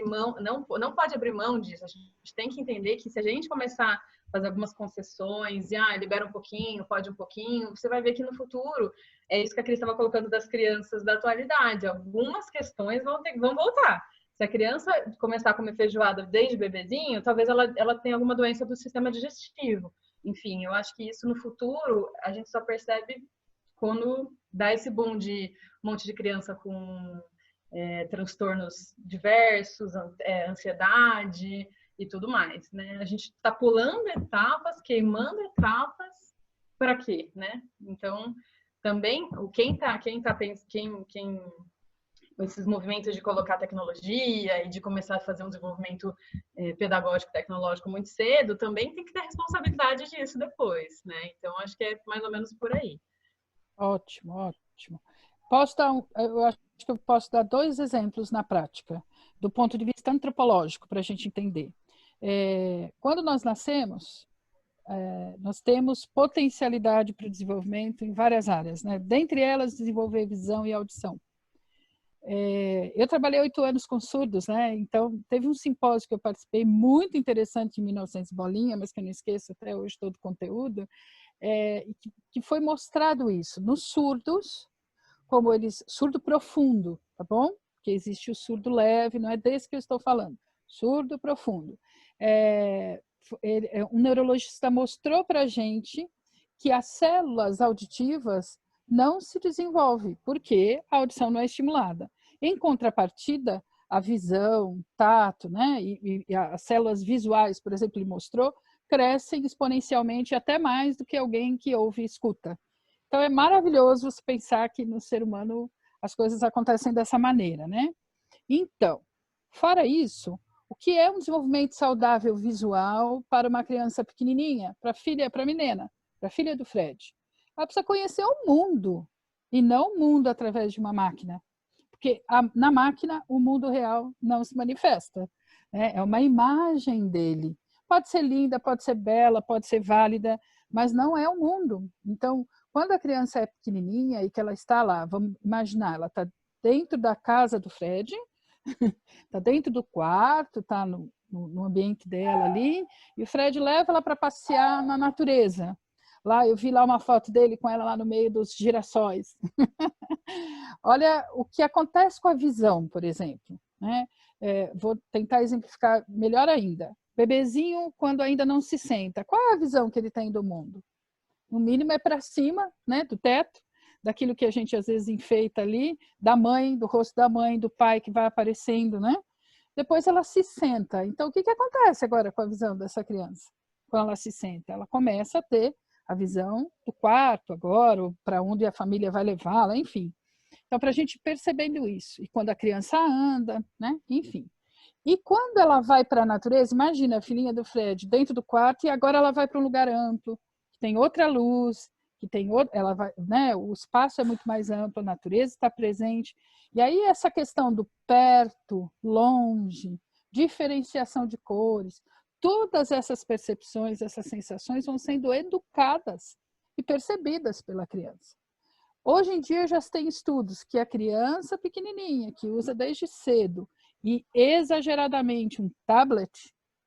mão, não pode abrir mão disso, a gente tem que entender que se a gente começar a fazer algumas concessões, e libera um pouquinho, pode um pouquinho, você vai ver que no futuro, é isso que a Cris estava colocando das crianças da atualidade, algumas questões vão voltar. Se a criança começar a comer feijoada desde bebezinho, talvez ela tenha alguma doença do sistema digestivo. Enfim, eu acho que isso no futuro a gente só percebe quando dá esse boom de um monte de criança com transtornos diversos, ansiedade e tudo mais, né? A gente está pulando etapas, queimando etapas, para quê, né? Então, também, esses movimentos de colocar tecnologia e de começar a fazer um desenvolvimento pedagógico, tecnológico muito cedo, também tem que ter responsabilidade disso depois, né? Então, acho que é mais ou menos por aí. Ótimo, ótimo. Eu acho que eu posso dar 2 exemplos na prática, do ponto de vista antropológico, para a gente entender. Quando nós nascemos, nós temos potencialidade para o desenvolvimento em várias áreas, né? Dentre elas, desenvolver visão e audição. Eu trabalhei 8 anos com surdos, né? Então, teve um simpósio que eu participei muito interessante em 1900 bolinha, mas que eu não esqueço até hoje todo o conteúdo, que foi mostrado isso nos surdos, como surdo profundo, tá bom? Porque existe o surdo leve, não é desse que eu estou falando, surdo profundo. Um neurologista mostrou para a gente que as células auditivas não se desenvolvem, porque a audição não é estimulada. Em contrapartida, a visão, tato, né, e as células visuais, por exemplo, ele mostrou, crescem exponencialmente até mais do que alguém que ouve e escuta. Então, é maravilhoso você pensar que no ser humano as coisas acontecem dessa maneira, né? Então, fora isso, o que é um desenvolvimento saudável visual para uma criança pequenininha, para a menina, para a filha do Fred? Ela precisa conhecer o mundo, e não o mundo através de uma máquina. Porque na máquina, o mundo real não se manifesta, né? É uma imagem dele. Pode ser linda, pode ser bela, pode ser válida, mas não é o mundo. Então, quando a criança é pequenininha e que ela está lá, vamos imaginar, ela está dentro da casa do Fred, está dentro do quarto, está no ambiente dela ali, e o Fred leva ela para passear na natureza. Lá, eu vi lá uma foto dele com ela lá no meio dos girassóis. Olha o que acontece com a visão, por exemplo, né? Vou tentar exemplificar melhor ainda. Bebezinho, quando ainda não se senta, qual é a visão que ele tem do mundo? No mínimo é para cima, né, do teto, daquilo que a gente às vezes enfeita ali, da mãe, do rosto da mãe, do pai que vai aparecendo, né? Depois ela se senta. Então, o que acontece agora com a visão dessa criança? Quando ela se senta, ela começa a ter a visão do quarto agora, ou para onde a família vai levá-la, enfim. Então, para a gente percebendo isso. E quando a criança anda, né? Enfim. E quando ela vai para a natureza, imagina a filhinha do Fred dentro do quarto e agora ela vai para um lugar amplo, que tem outra luz, que tem ela vai, né? O espaço é muito mais amplo, a natureza está presente. E aí essa questão do perto, longe, diferenciação de cores, todas essas percepções, essas sensações vão sendo educadas e percebidas pela criança. Hoje em dia já se tem estudos que a criança pequenininha, que usa desde cedo e exageradamente um tablet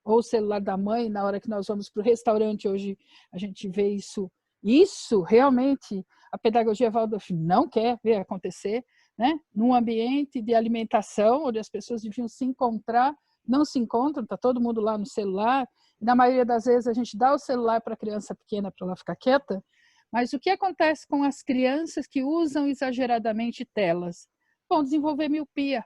ou celular da mãe, na hora que nós vamos para o restaurante, hoje a gente vê isso realmente a pedagogia Waldorf não quer ver acontecer, né? Num ambiente de alimentação, onde as pessoas deviam se encontrar, não se encontram, está todo mundo lá no celular, e na maioria das vezes a gente dá o celular para a criança pequena para ela ficar quieta, mas o que acontece com as crianças que usam exageradamente telas? Vão desenvolver miopia.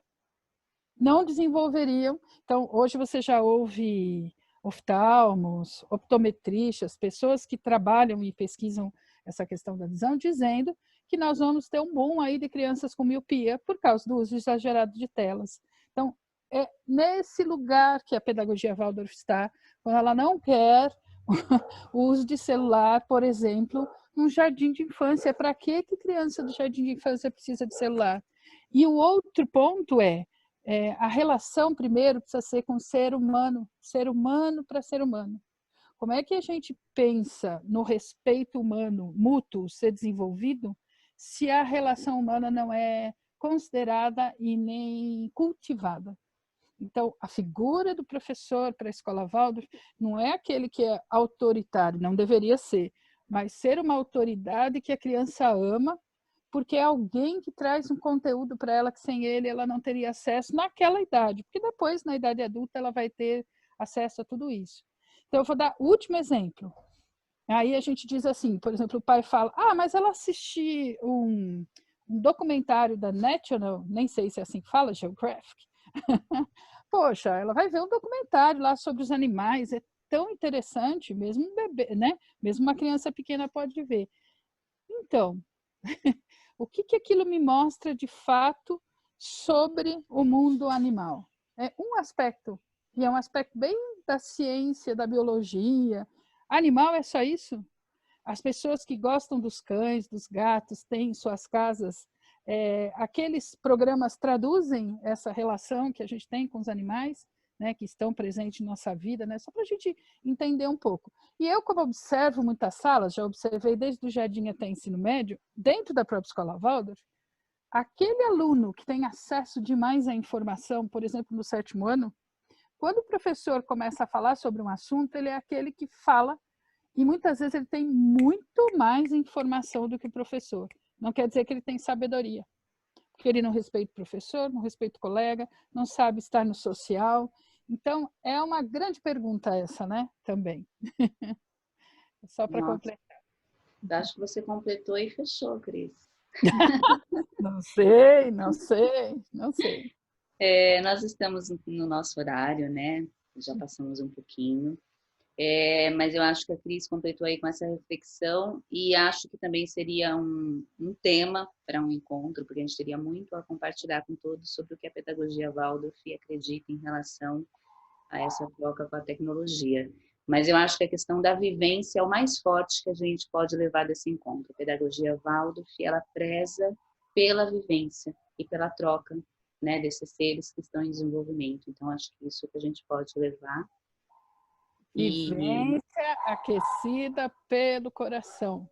Não desenvolveriam. Então, hoje você já ouve oftalmos, optometristas, pessoas que trabalham e pesquisam essa questão da visão, dizendo que nós vamos ter um boom aí de crianças com miopia por causa do uso exagerado de telas. Então, é nesse lugar que a pedagogia Waldorf está, quando ela não quer o uso de celular, por exemplo, num jardim de infância. Para que criança do jardim de infância precisa de celular? E o outro ponto a relação, primeiro, precisa ser com o ser humano para ser humano. Como é que a gente pensa no respeito humano mútuo ser desenvolvido se a relação humana não é considerada e nem cultivada? Então, a figura do professor para a escola Waldorf não é aquele que é autoritário, não deveria ser, mas ser uma autoridade que a criança ama, porque é alguém que traz um conteúdo para ela que sem ele ela não teria acesso naquela idade, porque depois, na idade adulta, ela vai ter acesso a tudo isso. Então, eu vou dar o último exemplo. Aí a gente diz assim, por exemplo, o pai fala, mas ela assistiu um documentário da National, nem sei se é assim que fala, Geographic. Poxa, ela vai ver um documentário lá sobre os animais, é tão interessante, mesmo um bebê, né? Mesmo uma criança pequena pode ver. Então, o que aquilo me mostra de fato sobre o mundo animal? É um aspecto, e é um aspecto bem da ciência, da biologia. Animal é só isso? As pessoas que gostam dos cães, dos gatos, têm em suas casas, aqueles programas traduzem essa relação que a gente tem com os animais, né, que estão presentes em nossa vida, né, só para a gente entender um pouco. E eu, como observo muitas salas, já observei desde o jardim até o ensino médio, dentro da própria escola Waldorf, aquele aluno que tem acesso demais à informação, por exemplo, no 7º ano, quando o professor começa a falar sobre um assunto, ele é aquele que fala e muitas vezes ele tem muito mais informação do que o professor. Não quer dizer que ele tem sabedoria, porque ele não respeita o professor, não respeita o colega, não sabe estar no social. Então, é uma grande pergunta essa, né? Também. Só para completar. Acho que você completou e fechou, Cris. Não sei, não sei, não sei. Nós estamos no nosso horário, né? Já passamos um pouquinho. Mas eu acho que a Cris completou aí com essa reflexão e acho que também seria um tema para um encontro, porque a gente teria muito a compartilhar com todos sobre o que a pedagogia Waldorf acredita em relação a essa troca com a tecnologia. Mas eu acho que a questão da vivência é o mais forte que a gente pode levar desse encontro. A pedagogia Waldorf, ela preza pela vivência e pela troca, né, desses seres que estão em desenvolvimento. Então, acho que isso que a gente pode levar. Vivência aquecida pelo coração.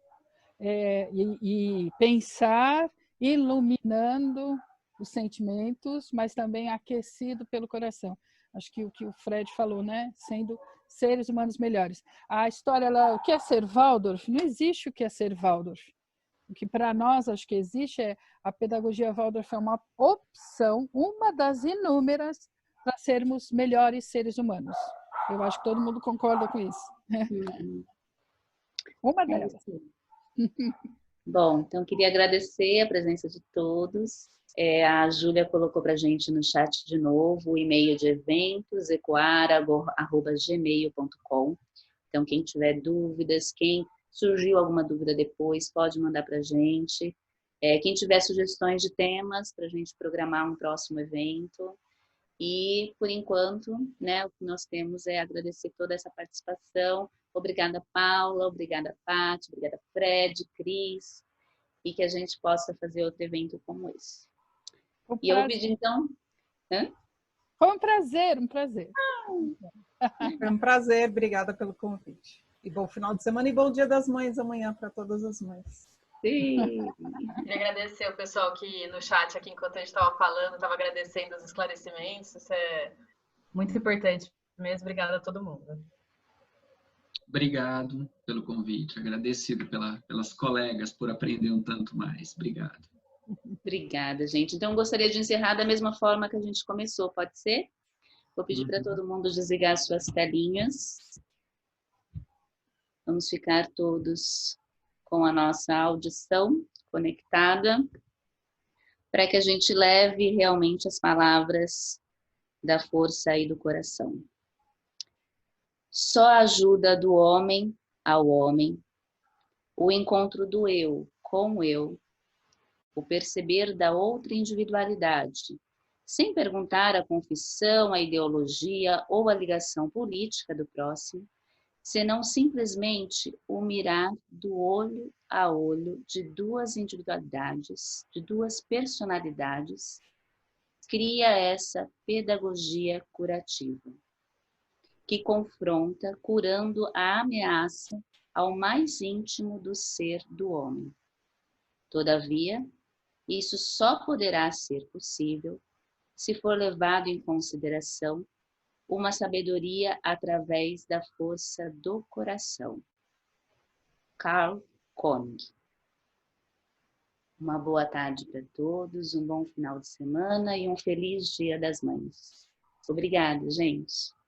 E pensar iluminando os sentimentos, mas também aquecido pelo coração. Acho que o que o Fred falou, né? Sendo seres humanos melhores. A história lá, o que é ser Waldorf? Não existe o que é ser Waldorf. O que para nós acho que existe é a pedagogia Waldorf é uma opção, uma das inúmeras para sermos melhores seres humanos. Eu acho que todo mundo concorda com isso. Uma delas. Bom, então queria agradecer a presença de todos. A Júlia colocou para a gente no chat de novo o e-mail de eventos, ecoara@gmail.com. Então, quem tiver dúvidas, quem surgiu alguma dúvida depois, pode mandar para a gente. Quem tiver sugestões de temas para a gente programar um próximo evento. E, por enquanto, né, o que nós temos é agradecer toda essa participação. Obrigada, Paula. Obrigada, Paty. Obrigada, Fred, Cris. E que a gente possa fazer outro evento como esse. E eu vou pedir, então... Foi um prazer, um prazer. Foi um prazer, obrigada pelo convite. E bom final de semana e bom Dia das Mães amanhã para todas as mães. Sim. Queria agradecer o pessoal que no chat aqui, enquanto a gente estava falando, estava agradecendo os esclarecimentos. Isso é muito importante mesmo. Obrigada a todo mundo. Obrigado pelo convite. Agradecido pelas colegas por aprender um tanto mais. Obrigado. Obrigada, gente. Então, eu gostaria de encerrar da mesma forma que a gente começou, pode ser? Vou pedir para todo mundo desligar suas telinhas. Vamos ficar todos com a nossa audição conectada, para que a gente leve realmente as palavras da força e do coração. Só a ajuda do homem ao homem, o encontro do eu com o eu, o perceber da outra individualidade, sem perguntar a confissão, a ideologia ou a ligação política do próximo, senão simplesmente o mirar do olho a olho de duas individualidades, de duas personalidades, cria essa pedagogia curativa. que confronta, curando a ameaça ao mais íntimo do ser do homem. Todavia, isso só poderá ser possível se for levado em consideração uma sabedoria através da força do coração. Carl Koenig. Uma boa tarde para todos, um bom final de semana e um feliz Dia das Mães. Obrigada, gente.